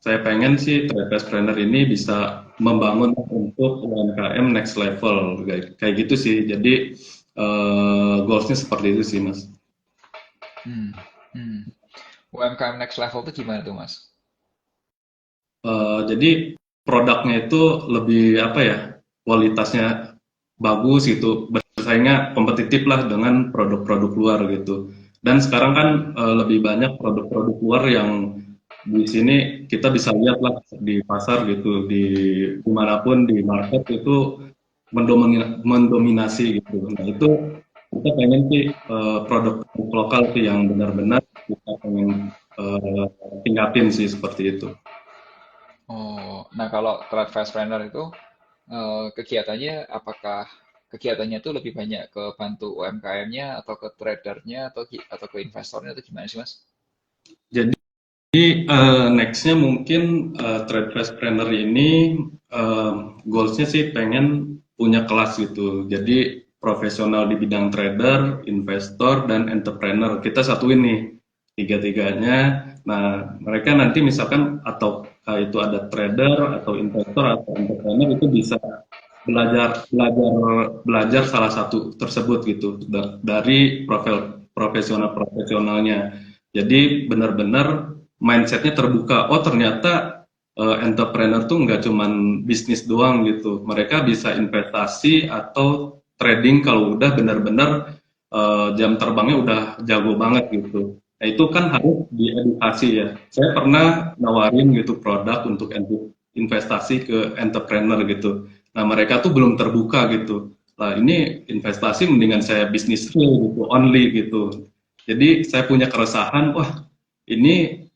S1: saya pengen sih Trade Planner ini bisa membangun untuk UMKM next level kayak gitu sih. Jadi goalsnya seperti itu sih Mas.
S2: Hmm. Hmm. UMKM next level itu gimana tuh Mas?
S1: Jadi produknya itu lebih apa ya, kualitasnya. bagus gitu, bersaingnya kompetitif lah dengan produk-produk luar gitu. Dan sekarang kan lebih banyak produk-produk luar yang di sini kita bisa lihat lah di pasar gitu, di dimanapun di market itu mendominasi gitu. Nah itu kita pengen sih produk lokal sih yang benar-benar kita pengen tingkatin sih seperti itu.
S2: Oh, nah kalau Trade Fast Planner itu kegiatannya apakah kegiatannya itu lebih banyak ke bantu UMKM-nya atau ke tradernya atau ke investornya atau gimana sih Mas?
S1: Jadi nextnya mungkin Trade Fast Planner ini goalsnya sih pengen punya kelas gitu. Jadi profesional di bidang trader, investor, dan entrepreneur. Kita satuin nih tiga-tiganya. Nah, mereka nanti misalkan atau itu ada trader atau investor atau entrepreneur itu bisa belajar belajar belajar salah satu tersebut gitu dari profesional profesionalnya. Jadi benar-benar mindsetnya terbuka. Oh ternyata entrepreneur tuh nggak cuman bisnis doang gitu. Mereka bisa investasi atau trading kalau udah benar-benar jam terbangnya udah jago banget gitu. Nah itu kan harus diedukasi ya. Saya pernah nawarin gitu produk untuk investasi ke entrepreneur gitu. Nah mereka tuh belum terbuka gitu. Nah ini investasi mendingan saya bisnis real gitu, only gitu. Jadi saya punya keresahan, wah ini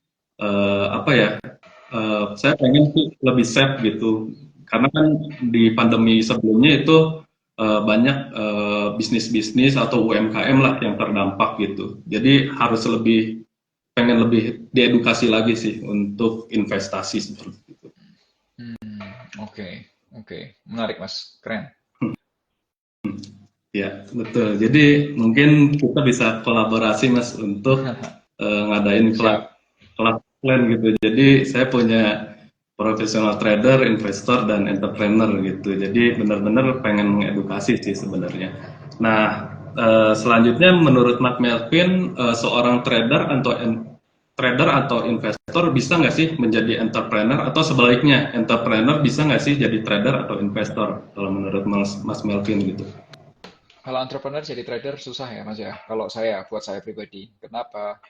S1: apa ya? Saya pengen sih lebih safe gitu, karena kan di pandemi sebelumnya itu banyak bisnis-bisnis atau UMKM lah yang terdampak gitu. Jadi harus lebih pengen lebih diedukasi lagi sih untuk investasi seperti itu.
S2: Hmm, oke, oke, menarik Mas, keren.
S1: Ya betul. Jadi mungkin kita bisa kolaborasi Mas untuk ngadain kelas
S2: Siap.
S1: kelas plan gitu. Jadi saya punya profesional trader, investor, dan entrepreneur gitu. Jadi benar-benar pengen mengedukasi sih sebenarnya. Nah, selanjutnya menurut Mas Melvin, seorang trader atau investor bisa nggak sih menjadi entrepreneur atau sebaliknya entrepreneur bisa nggak sih jadi trader atau investor kalau menurut Mas Melvin gitu?
S2: Kalau entrepreneur jadi trader susah ya Mas ya. Kalau saya, buat saya pribadi. Kenapa?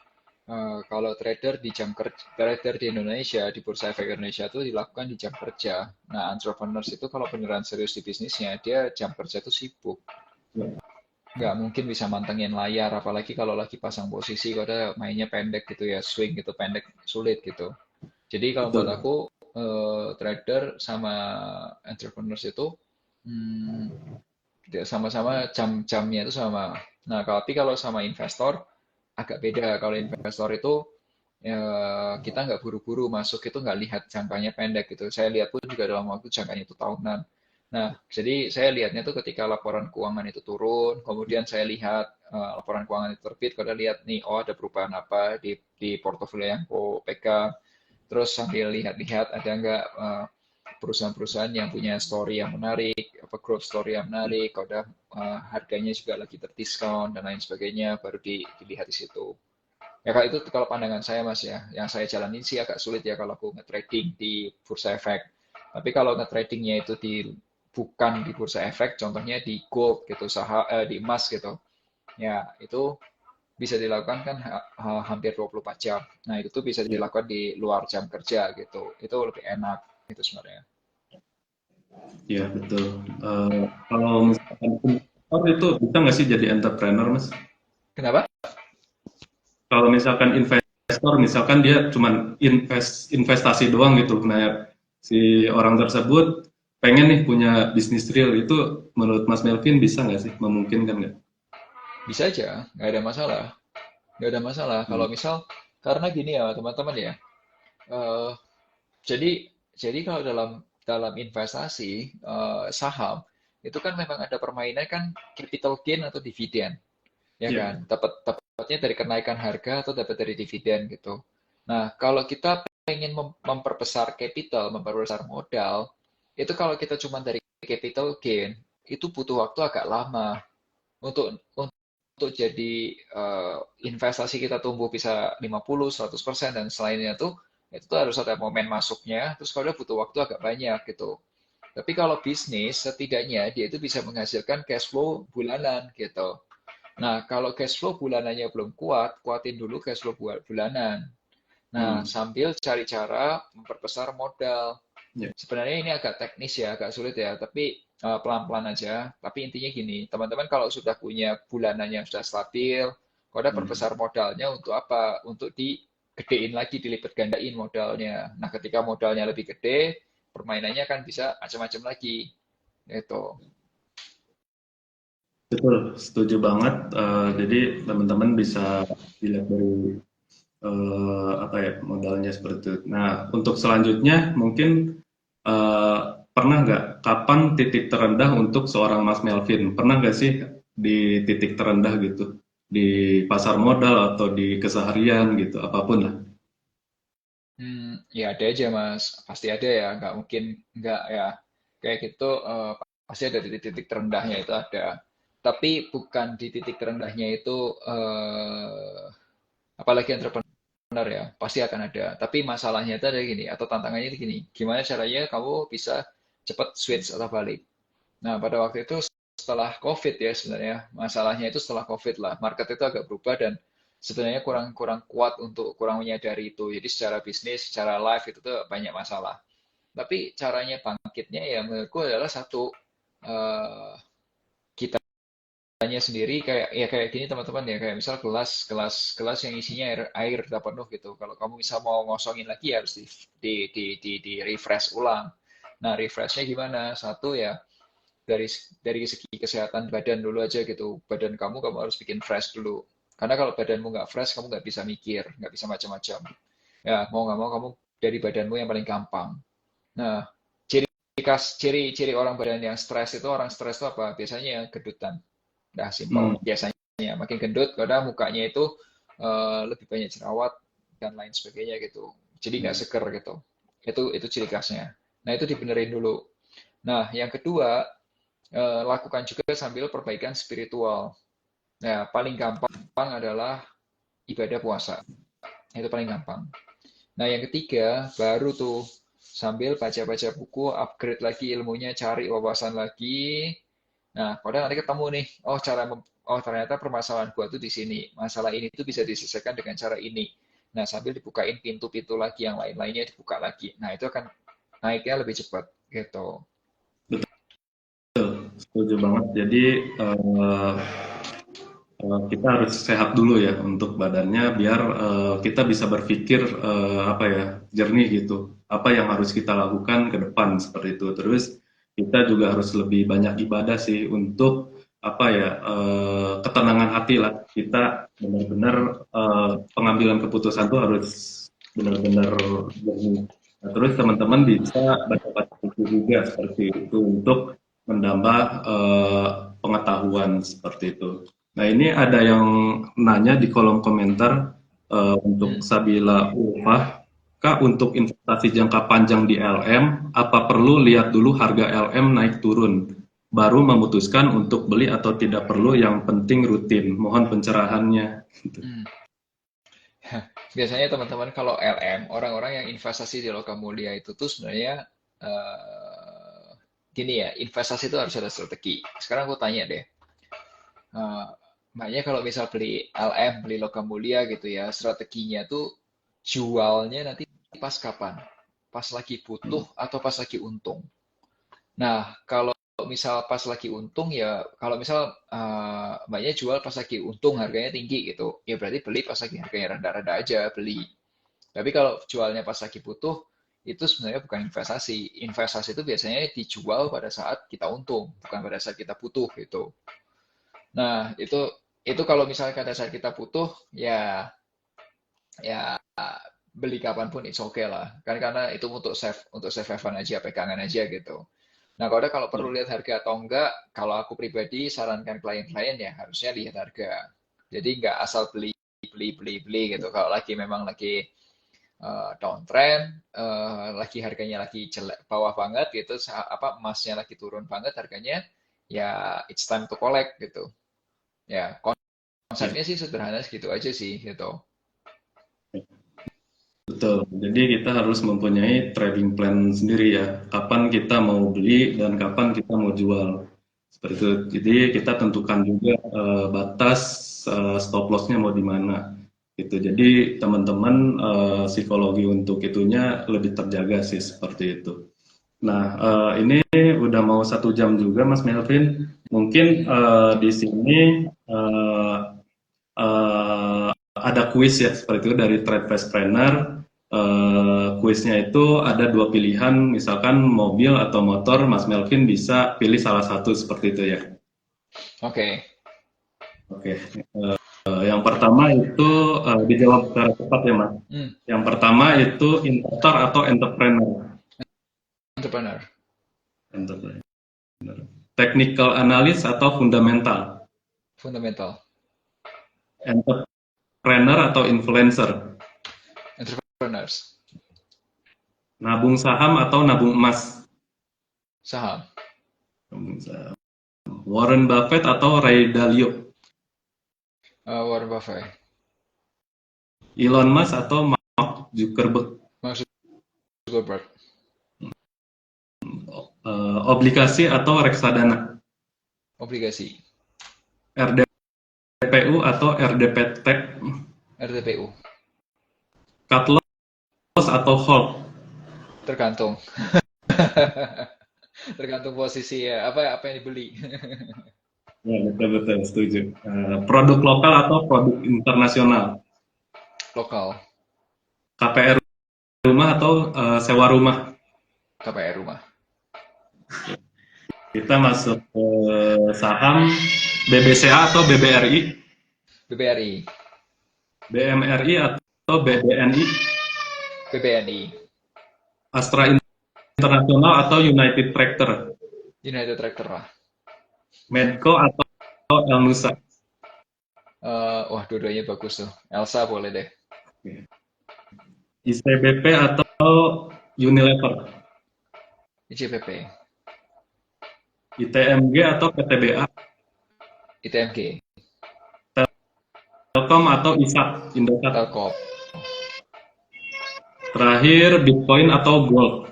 S2: Kalau trader di jam kerja, trader di Indonesia, di Bursa Efek Indonesia itu dilakukan di jam kerja. Nah, entrepreneurs itu kalau beneran serius di bisnisnya, dia jam kerja itu sibuk. Nggak mungkin bisa mantengin layar, apalagi kalau lagi pasang posisi, kalau mainnya pendek gitu ya, swing gitu, pendek, sulit gitu. Jadi kalau buat
S1: Betul.
S2: aku, trader sama entrepreneurs itu hmm, sama-sama jam-jamnya itu sama. Nah, tapi kalau sama investor, agak beda. Kalau investor itu ya, kita nggak buru-buru masuk itu nggak lihat jangkanya pendek gitu. Saya lihat pun juga dalam waktu jangkanya itu tahunan. Nah, jadi saya lihatnya tuh ketika laporan keuangan itu turun, kemudian saya lihat laporan keuangan itu terbit, kalau lihat nih, oh ada perubahan apa di portofolio yang aku pegang, terus sambil lihat-lihat ada nggak perusahaan-perusahaan yang punya story yang menarik, apa growth story yang menarik, kalau udah harganya juga lagi terdiskon dan lain sebagainya, baru dilihat di situ. Ya kalau itu kalau pandangan saya Mas ya, yang saya jalanin sih agak sulit ya kalau aku nge-trading di bursa efek. Tapi kalau nge-tradingnya itu bukan di bursa efek, contohnya di gold gitu, di emas gitu. Ya, itu bisa dilakukan kan hampir 24 jam. Nah, itu tuh bisa
S1: Ya,
S2: dilakukan di luar jam kerja gitu. Itu lebih enak itu sebenarnya.
S1: ya betul. Kalau misalkan investor itu bisa nggak sih jadi entrepreneur, Mas?
S2: Kenapa?
S1: Kalau misalkan investor, misalkan dia cuma investasi doang gitu, nah si orang tersebut pengen nih punya bisnis real, itu menurut Mas Melvin bisa nggak sih, memungkinkan nggak?
S2: Bisa aja, nggak ada masalah. Nggak ada masalah.
S1: Hmm.
S2: Kalau misal, karena gini ya teman-teman ya, eh, jadi jadi kalau dalam dalam investasi saham itu kan memang ada permainan kan capital gain atau dividen, ya
S1: Ya,
S2: kan? Dapatnya dari kenaikan harga atau dapat dari dividen gitu. Nah, kalau kita pengen memperbesar capital, memperbesar modal, itu kalau kita cuma dari capital gain, itu butuh waktu agak lama untuk jadi investasi kita tumbuh bisa 50, 100% dan selainnya tuh itu tuh harus ada momen masuknya, terus kalau butuh waktu agak banyak gitu. Tapi kalau bisnis, setidaknya dia itu bisa menghasilkan cash flow bulanan gitu. Nah, kalau cash flow bulanannya belum kuat, kuatin dulu cash flow bulanan. Nah,
S1: Hmm.
S2: sambil cari cara memperbesar modal.
S1: Ya.
S2: Sebenarnya ini agak teknis ya, agak sulit ya, tapi pelan-pelan aja. Tapi intinya gini, teman-teman kalau sudah punya bulanan yang sudah stabil, kalau ada
S1: Hmm.
S2: perbesar modalnya untuk apa? Untuk digedein lagi, dilipat gandain modalnya. Nah, ketika modalnya lebih gede, permainannya kan bisa macam-macam lagi. Gitu.
S1: Betul, setuju banget. Jadi teman-teman bisa dilihat dari apa ya modalnya seperti itu. Nah, untuk selanjutnya mungkin eh, pernah nggak kapan titik terendah untuk seorang Mas Melvin? Pernah nggak sih di titik terendah gitu di pasar modal atau di keseharian gitu, apapun lah.
S2: Ya ada aja Mas, pasti ada ya, nggak mungkin nggak ya. Kayak gitu pasti ada di titik terendahnya itu ada. Tapi bukan di titik terendahnya itu apalagi entrepreneur ya, pasti akan ada. Tapi masalahnya itu ada gini, atau tantangannya itu gini, gimana caranya kamu bisa cepat switch atau balik. Nah, pada waktu itu setelah COVID ya sebenarnya, masalahnya itu setelah COVID lah, market itu agak berubah dan sebenarnya kurang kurang kuat untuk kurang menyadari itu. Jadi secara bisnis, secara live itu tuh banyak masalah. Tapi caranya bangkitnya ya menurutku adalah satu, eh, kitanya sendiri kayak ya kayak gini teman-teman ya kayak misal gelas gelas gelas yang isinya air air udah penuh gitu. Kalau kamu misal mau ngosongin lagi ya harus di refresh ulang. Nah, refreshnya gimana? Satu ya dari dari segi kesehatan badan dulu aja gitu. Badan kamu harus bikin fresh dulu. Karena kalau badanmu nggak fresh, kamu nggak bisa mikir, nggak bisa macam-macam. Ya, mau nggak mau kamu dari badanmu yang paling gampang. Nah, ciri orang badan yang stres itu, orang stres itu apa? Biasanya kedutan. Dah
S1: Hmm.
S2: simpel. Biasanya makin gendut, karena mukanya itu lebih banyak jerawat dan lain sebagainya gitu. Jadi nggak
S1: Hmm.
S2: seger gitu. Itu ciri khasnya. Nah, itu dibenerin dulu. Nah, yang kedua, lakukan juga sambil perbaikan spiritual. Nah, paling gampang adalah ibadah puasa. Itu paling gampang. Nah, yang ketiga, baru tuh sambil baca-baca buku, upgrade lagi ilmunya, cari wawasan lagi. Nah, pada nanti ketemu nih, oh ternyata permasalahan gua tuh di sini. Masalah ini tuh bisa diselesaikan dengan cara ini. Nah, sambil dibukain pintu-pintu lagi yang lain-lainnya dibuka lagi. Nah, itu akan naiknya lebih cepat gitu.
S1: Setuju banget. Jadi eh, kita harus sehat dulu ya untuk badannya biar kita bisa berpikir apa ya jernih gitu. Apa yang harus kita lakukan ke depan seperti itu. Terus kita juga harus lebih banyak ibadah sih untuk apa ya ketenangan hati lah. Kita benar-benar pengambilan keputusan itu harus benar-benar jernih. Nah, terus teman-teman bisa baca-baca buku juga seperti itu untuk menambah pengetahuan seperti itu. Nah, ini ada yang nanya di kolom komentar untuk
S2: Hmm.
S1: Sabila Ulfah, Kak, untuk investasi jangka panjang di LM, apa perlu lihat dulu harga LM naik turun, baru memutuskan untuk beli atau tidak perlu, yang penting rutin. Mohon pencerahannya.
S2: Hmm. Biasanya teman-teman kalau LM, orang-orang yang investasi di logam mulia itu tuh sebenarnya eh, gini ya, investasi itu harus ada strategi. Sekarang aku tanya deh, eh, makanya kalau misal beli LM, beli logam mulia gitu ya, strateginya tuh jualnya nanti pas kapan? Pas lagi butuh atau pas lagi untung? Nah, kalau misal pas lagi untung ya, kalau misal mbaknya jual pas lagi untung harganya tinggi gitu, ya berarti beli pas lagi harganya rendah-rendah aja beli. Tapi kalau jualnya pas lagi butuh, itu sebenarnya bukan investasi. Investasi itu biasanya dijual pada saat kita untung, bukan pada saat kita butuh gitu. Nah, itu kalau misalnya pada saat kita butuh, ya beli kapanpun it's okay lah. Kan karena itu untuk save have fun aja, pegangan aja gitu. Nah, kalau perlu lihat harga atau enggak, kalau aku pribadi sarankan klien-klien ya harusnya lihat harga. Jadi nggak asal beli beli beli beli gitu. Kalau memang lagi downtrend, lagi harganya lagi jelek bawah banget gitu, apa emasnya lagi turun banget harganya, ya it's time to collect gitu. Ya,
S1: Ya,
S2: konsepnya sih sederhana segitu aja sih gitu.
S1: Betul. Jadi kita harus mempunyai trading plan sendiri ya. Kapan kita mau beli dan kapan kita mau jual. Seperti itu. Jadi kita tentukan juga batas stop loss-nya mau di mana. Gitu. Jadi teman-teman psikologi untuk itunya lebih terjaga sih seperti itu. Nah, ini udah mau 1 jam juga, Mas Melvin. Mungkin di sini ada kuis ya seperti itu dari Trade Fast Trainer. Kuisnya itu ada 2 pilihan, misalkan mobil atau motor. Mas Melvin bisa pilih salah satu seperti itu ya.
S2: Oke.
S1: Oke. Yang pertama itu dijawab secara cepat ya Mas.
S2: Hmm,
S1: Yang pertama itu investor atau entrepreneur.
S2: entrepreneur.
S1: Entrepreneur. Technical analyst atau fundamental.
S2: Fundamental.
S1: Entrepreneur atau influencer.
S2: Entrepreneurs.
S1: Nabung saham atau nabung emas.
S2: Saham.
S1: Nabung saham. Warren Buffett atau Ray Dalio.
S2: Warren Buffett.
S1: Elon Musk atau Mark Zuckerberg.
S2: Mark Zuckerberg.
S1: Obligasi atau reksadana.
S2: Obligasi.
S1: RDPU atau RDPT.
S2: RTPU.
S1: Cut loss atau hold.
S2: Tergantung. Tergantung posisi ya. Apa yang dibeli.
S1: Ya, betul-betul setuju. Produk lokal atau produk internasional.
S2: Lokal.
S1: KPR rumah atau sewa rumah.
S2: KPR rumah.
S1: Kita masuk ke saham BBCA atau BBRI.
S2: BBRI.
S1: BMRI atau BBNI.
S2: BBNI.
S1: Astra Internasional atau United Tractor.
S2: United Tractor lah.
S1: Medco atau Elnusa.
S2: Wah, dua-duanya bagus tuh. Elsa boleh deh.
S1: ICBP atau Unilever.
S2: ICPP.
S1: ITMG atau PTBA.
S2: ITMG.
S1: Telkom atau ISAT. Indosat.
S2: Telkom.
S1: Terakhir Bitcoin atau Gold.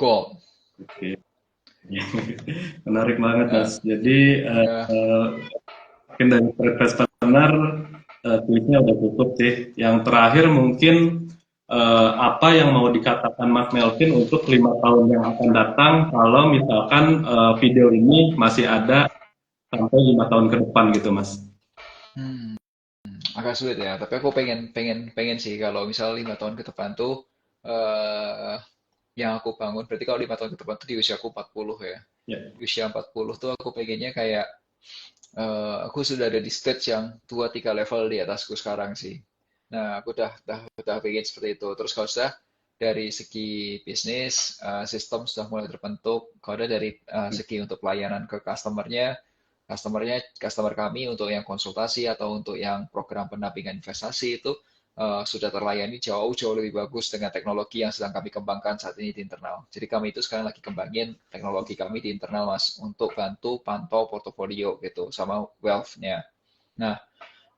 S2: Gold.
S1: Oke. Menarik banget
S2: Uh,
S1: Mas. Jadi
S2: uh,
S1: mungkin dari Partner tweetnya udah cukup sih. Yang terakhir mungkin apa yang mau dikatakan Mas Melvin untuk 5 tahun yang akan datang kalau misalkan video ini masih ada sampai 5 tahun ke depan gitu Mas.
S2: hmm, agak sulit ya. Tapi aku pengen sih kalau misal 5 tahun ke depan tuh eh yang aku bangun. Berarti kalau 5 tahun ke depan tuh di usiaku 40 ya.
S1: Ya,
S2: Di usia 40 tuh aku pengennya kayak aku sudah ada di stage yang 2-3 level di atasku sekarang sih. Nah, aku udah pengen seperti itu. Terus kalau sudah dari segi bisnis, sistem sudah mulai terbentuk. Kalau ada dari segi untuk pelayanan ke customer kami untuk yang konsultasi atau untuk yang program pendampingan investasi itu sudah terlayani jauh-jauh lebih bagus dengan teknologi yang sedang kami kembangkan saat ini di internal. Jadi kami itu sekarang lagi kembangin teknologi kami di internal, Mas, untuk bantu pantau portofolio gitu sama wealth-nya. Nah,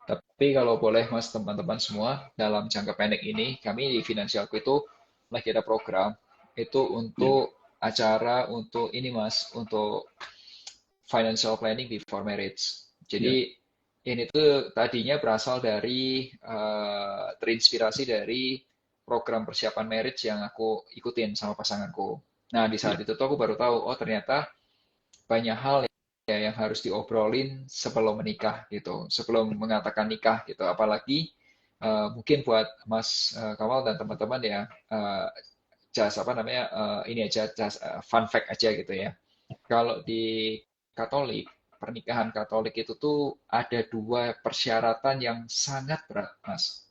S2: tapi kalau boleh Mas, teman-teman semua, dalam jangka pendek ini kami di Finansialku itu lagi ada program itu
S1: ya,
S2: untuk acara untuk ini Mas, untuk financial planning before marriage.
S1: ya.
S2: Jadi ini tuh tadinya berasal dari terinspirasi dari program persiapan marriage yang aku ikutin sama pasanganku. Nah, di saat
S1: Ya.
S2: itu tuh aku baru tahu, oh ternyata banyak hal ya yang harus diobrolin sebelum menikah gitu, sebelum mengatakan nikah gitu. Apalagi mungkin buat Mas Kamal dan teman-teman ya, just apa namanya, ini aja, just fun fact aja gitu ya. Kalau di Katolik, pernikahan Katolik itu tuh ada 2 persyaratan yang sangat berat, Mas,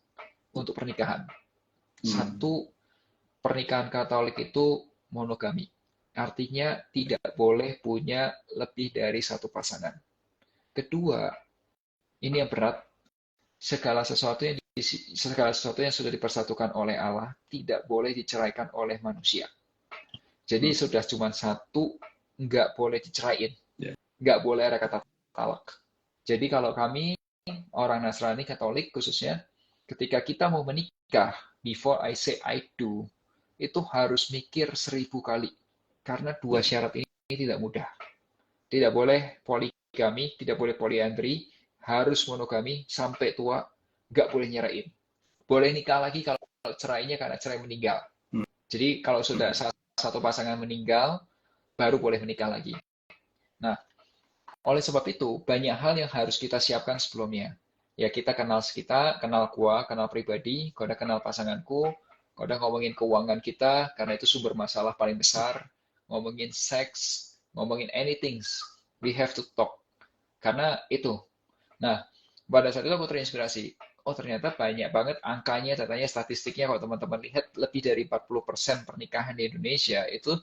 S2: untuk pernikahan.
S1: Hmm.
S2: Satu, pernikahan Katolik itu monogami. Artinya tidak boleh punya lebih dari satu pasangan. Kedua, ini yang berat, segala sesuatu yang sudah dipersatukan oleh Allah tidak boleh diceraikan oleh manusia. Jadi
S1: Hmm.
S2: sudah cuma satu, nggak boleh diceraiin,
S1: Ya.
S2: nggak boleh ada kata talak. Jadi kalau kami orang Nasrani Katolik khususnya, ketika kita mau menikah, before I say I do, itu harus mikir 1000 kali. Karena dua syarat ini tidak mudah. Tidak boleh poligami, tidak boleh poliandri, harus monogami sampai tua, nggak boleh nyerain. Boleh nikah lagi kalau cerainya karena cerai meninggal. Jadi kalau sudah satu pasangan meninggal, baru boleh menikah lagi. Nah, oleh sebab itu, banyak hal yang harus kita siapkan sebelumnya. Ya, kita kenal gua, kenal pribadi, kau udah kenal pasanganku, kau udah ngomongin keuangan kita, karena itu sumber masalah paling besar. Ngomongin seks, ngomongin anything, we have to talk. Karena itu. Nah, pada saat itu aku terinspirasi. Oh, ternyata banyak banget angkanya, datanya, statistiknya, kalau teman-teman lihat, lebih dari 40% pernikahan di Indonesia itu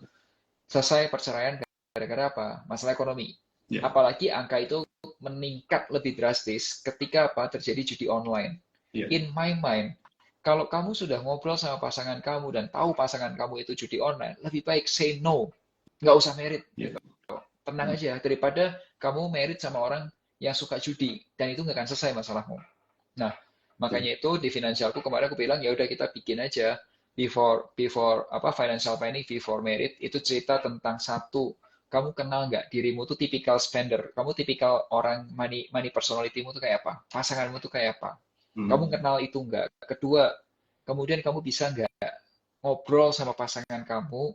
S2: selesai perceraian gara-gara apa? Masalah ekonomi.
S1: Yeah.
S2: Apalagi angka itu meningkat lebih drastis ketika apa? Terjadi judi online.
S1: Yeah.
S2: In my mind, kalau kamu sudah ngobrol sama pasangan kamu dan tahu pasangan kamu itu judi online, lebih baik say no. Nggak usah married.
S1: Yeah.
S2: Gitu. Tenang aja, daripada kamu married sama orang yang suka judi, dan itu nggak akan selesai masalahmu. Nah, makanya itu di finansialku kemarin aku bilang, ya udah kita bikin aja before financial planning before married, itu cerita tentang satu, kamu kenal nggak dirimu tuh tipikal spender, kamu tipikal orang money personality-mu tuh kayak apa, pasanganmu tuh kayak apa, kamu kenal itu nggak? Kedua, kemudian kamu bisa nggak ngobrol sama pasangan kamu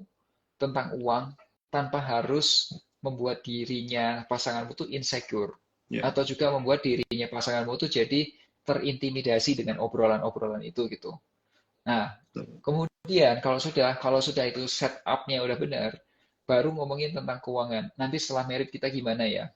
S2: tentang uang tanpa harus membuat dirinya pasanganmu tuh insecure, atau juga membuat dirinya pasanganmu tuh jadi terintimidasi dengan obrolan-obrolan itu gitu. Nah, kemudian kalau sudah itu setupnya udah benar, baru ngomongin tentang keuangan. Nanti setelah merit kita gimana ya?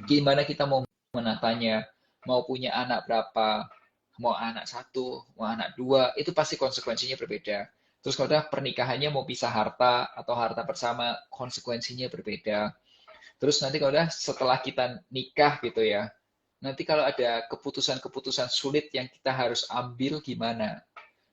S2: Gimana kita mau menatanya? Mau punya anak berapa? Mau anak 1, mau anak 2, itu pasti konsekuensinya berbeda. Terus kalau udah pernikahannya mau pisah harta atau harta bersama, konsekuensinya berbeda. Terus nanti kalau udah setelah kita nikah gitu ya, nanti kalau ada keputusan-keputusan sulit yang kita harus ambil gimana?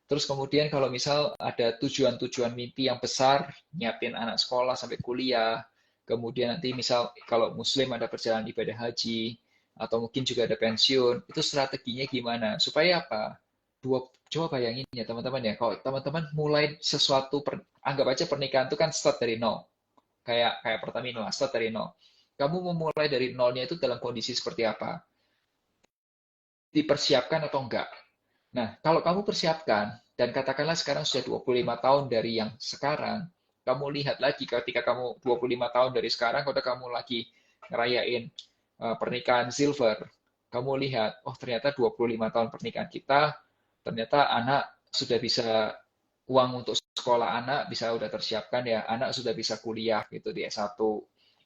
S2: Terus kemudian kalau misal ada tujuan-tujuan mimpi yang besar, nyiapin anak sekolah sampai kuliah, kemudian nanti misal kalau muslim ada perjalanan ibadah haji, atau mungkin juga ada pensiun, itu strateginya gimana? Supaya apa? Coba bayangin ya teman-teman ya, kalau teman-teman mulai sesuatu, anggap aja pernikahan itu kan start dari nol. Kayak Pertamina, start dari nol. Kamu memulai dari nolnya itu dalam kondisi seperti apa? Dipersiapkan atau enggak? Nah, kalau kamu persiapkan, dan katakanlah sekarang sudah 25 tahun dari yang sekarang, kamu lihat lagi ketika kamu 25 tahun dari sekarang, kalau kamu lagi ngerayain pernikahan silver, kamu lihat, oh ternyata 25 tahun pernikahan kita, ternyata anak sudah bisa, uang untuk sekolah anak bisa udah tersiapkan ya, anak sudah bisa kuliah gitu di S1.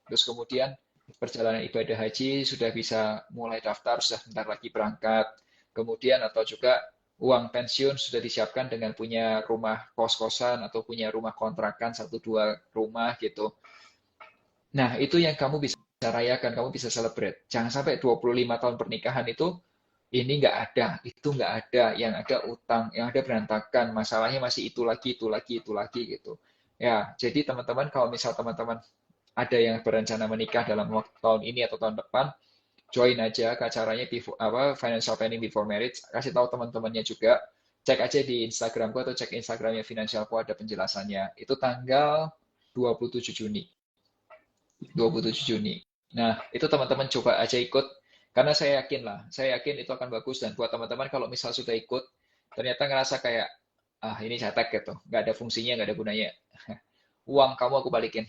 S2: Terus kemudian perjalanan ibadah haji sudah bisa mulai daftar, sudah bentar lagi berangkat. Kemudian atau juga uang pensiun sudah disiapkan dengan punya rumah kos-kosan atau punya rumah kontrakan 1-2 rumah gitu. Nah, itu yang kamu bisa rayakan, kamu bisa celebrate. Jangan sampai 25 tahun pernikahan itu ini nggak ada, itu nggak ada, yang ada utang, yang ada berantakan, masalahnya masih itu lagi gitu. Ya, jadi teman-teman kalau misal teman-teman ada yang berencana menikah dalam tahun ini atau tahun depan, join aja ke acaranya Financial Planning Before Marriage, kasih tahu teman-temannya juga, cek aja di Instagramku atau cek Instagramnya Finansialku ada penjelasannya. Itu tanggal 27 Juni. 27 Juni. Nah, itu teman-teman coba aja ikut, karena saya yakin itu akan bagus, dan buat teman-teman kalau misal sudah ikut, ternyata ngerasa kayak, ini cetek gitu, nggak ada fungsinya, nggak ada gunanya. Uang kamu aku balikin.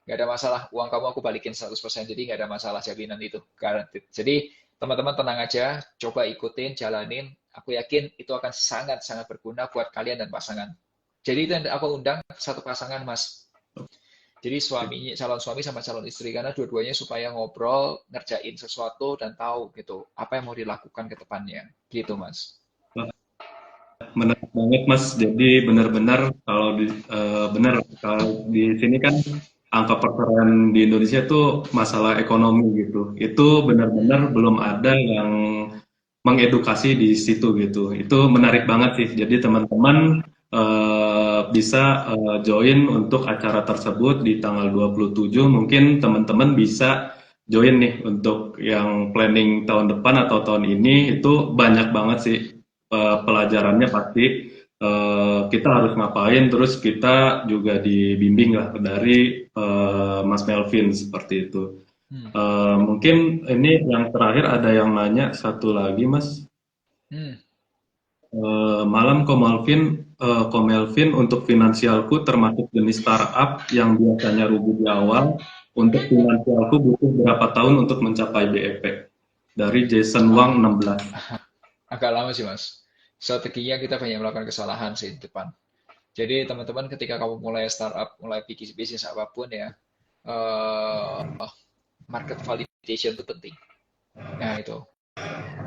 S2: Nggak ada masalah, uang kamu aku balikin 100%, jadi nggak ada masalah, jaminan itu, guaranteed. Jadi teman-teman tenang aja, coba ikutin, jalanin, aku yakin itu akan sangat-sangat berguna buat kalian dan pasangan. Jadi itu yang aku undang satu pasangan, Mas. Jadi calon suami sama calon istri, karena dua-duanya supaya ngobrol, ngerjain sesuatu, dan tahu gitu, apa yang mau dilakukan ke depannya. Gitu, Mas.
S1: Menarik banget Mas, jadi benar-benar kalau di sini kan angka perceraian di Indonesia tuh masalah ekonomi gitu, itu benar-benar belum ada yang mengedukasi di situ gitu, itu menarik banget sih. Jadi teman-teman bisa join untuk acara tersebut di tanggal 27, mungkin teman-teman bisa join nih untuk yang planning tahun depan atau tahun ini, itu banyak banget sih pelajarannya pasti. kita harus ngapain, terus kita juga dibimbing lah dari Mas Melvin seperti itu.
S2: Hmm.
S1: Mungkin ini yang terakhir ada yang nanya satu lagi Mas.
S2: Hmm.
S1: Malam Komelvin untuk finansialku termasuk jenis startup yang biasanya rugi di awal. Untuk finansialku butuh berapa tahun untuk mencapai BEP? Dari Jason
S2: Ah,
S1: Wang 16.
S2: agak lama sih Mas. Strateginya kita banyak melakukan kesalahan sih di depan. Jadi teman-teman ketika kamu mulai startup, mulai bikin bisnis apapun ya, eh, market validation itu penting. Nah itu,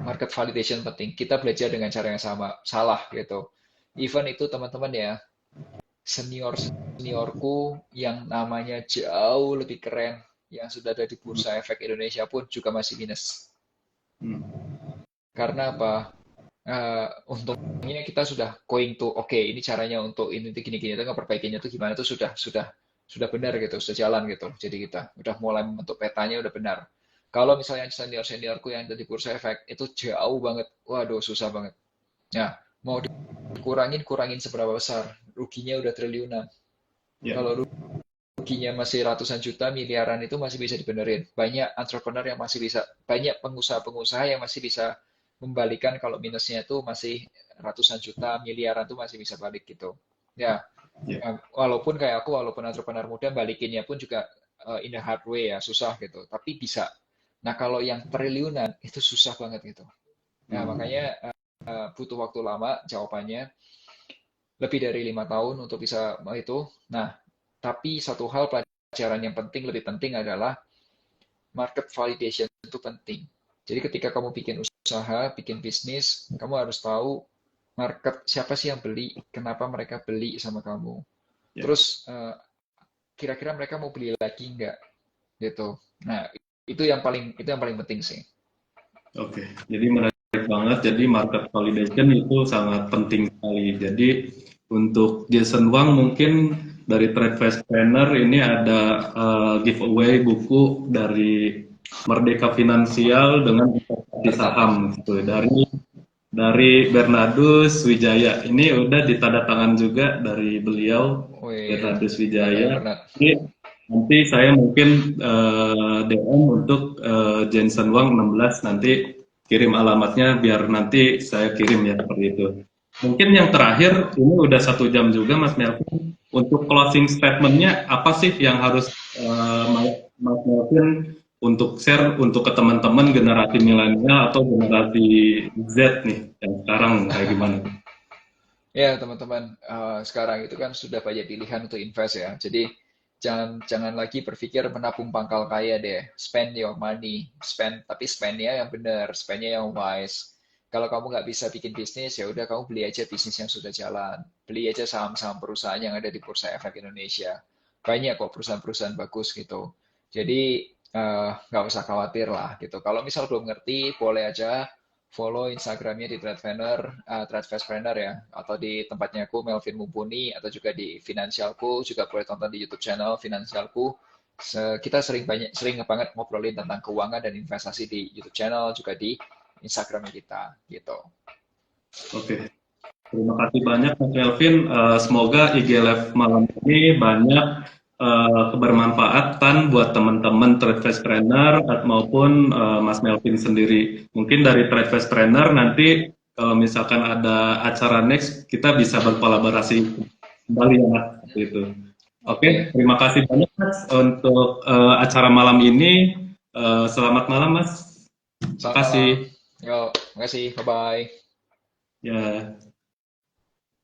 S2: market validation penting. Kita belajar dengan cara yang sama, salah gitu. Even itu teman-teman ya, senior-seniorku yang namanya jauh lebih keren, yang sudah ada di Bursa Efek Indonesia pun juga masih minus.
S1: Hmm.
S2: Karena apa? Untungnya kita sudah going to, oke, ini caranya untuk ini gini-gini, itu perbaikinya itu gimana, itu sudah benar gitu, sudah jalan gitu. Jadi kita udah mulai membentuk petanya udah benar. Kalau misalnya senior-seniorku yang ada di Bursa Efek itu jauh banget, waduh susah banget. Nah, mau kurangin seberapa besar? Ruginya udah triliunan.
S1: Ya.
S2: Kalau ruginya masih ratusan juta, miliaran itu masih bisa dibenerin. Banyak entrepreneur yang masih bisa, banyak pengusaha-pengusaha yang masih bisa membalikan kalau minusnya itu masih ratusan juta, miliaran itu masih bisa balik gitu. Ya,
S1: Ya.
S2: walaupun kayak aku, walaupun entrepreneur muda, balikinnya pun juga in the hard way ya, susah gitu. Tapi bisa. Nah, kalau yang triliunan itu susah banget gitu. Nah,
S1: Hmm.
S2: makanya butuh waktu lama jawabannya lebih dari 5 tahun untuk bisa itu. Nah, tapi satu hal pelajaran yang penting, lebih penting adalah market validation itu penting. Jadi ketika kamu bikin usaha, bikin bisnis, kamu harus tahu market siapa sih yang beli, kenapa mereka beli sama kamu.
S1: Ya.
S2: Terus kira-kira mereka mau beli lagi nggak gitu. Nah, itu yang paling penting sih.
S1: Oke, jadi menarik banget. Jadi market validation itu sangat penting sekali. Jadi untuk Jason Wang mungkin dari Trade Planner ini ada giveaway buku dari Merdeka Finansial dengan investasi
S2: Mantap nih.
S1: saham gitu dari Bernardus Wijaya. Ini udah ditandatangan juga dari beliau
S2: Wih,
S1: Bernardus
S2: keren
S1: Wijaya.
S2: banget.
S1: Ini nanti saya mungkin DM untuk Jensen Wang 16 nanti kirim alamatnya biar nanti saya kirim ya seperti itu. Mungkin yang terakhir ini udah 1 jam juga Mas Melvin. Untuk closing statementnya apa sih yang harus Mas Melvin untuk share untuk ke teman-teman generasi milenial atau generasi Z nih yang sekarang kayak gimana?
S2: Ya, teman-teman, sekarang itu kan sudah banyak pilihan untuk invest ya. Jadi jangan jangan lagi berpikir menabung pangkal kaya deh. Spend your money, tapi spendnya yang benar, spendnya yang wise. Kalau kamu nggak bisa bikin bisnis, ya udah kamu beli aja bisnis yang sudah jalan. Beli aja saham-saham perusahaan yang ada di Bursa Efek Indonesia. Banyak kok perusahaan-perusahaan bagus gitu. Jadi nggak usah khawatir lah gitu. Kalau misal belum ngerti, boleh aja follow Instagramnya di Tradefastpreneur ya, atau di tempatnya aku Melvin Mumpuni, atau juga di Finansialku, juga boleh tonton di YouTube channel Finansialku. Kita sering banget ngobrolin tentang keuangan dan investasi di YouTube channel, juga di Instagram kita gitu.
S1: Oke. Terima kasih banyak Mas Kelvin. Semoga IG Live malam ini banyak kebermanfaatan buat teman-teman Trade Trainer maupun Mas Melvin sendiri. Mungkin dari Trade Trainer nanti kalau misalkan ada acara next kita bisa berkolaborasi kembali ya Mas seperti itu. Oke,
S2: Oke,
S1: terima kasih banyak Mas untuk acara malam ini. Selamat malam Mas. Terima
S2: selamat
S1: kasih.
S2: malam. Yo, makasih. Bye-bye.
S1: Ya.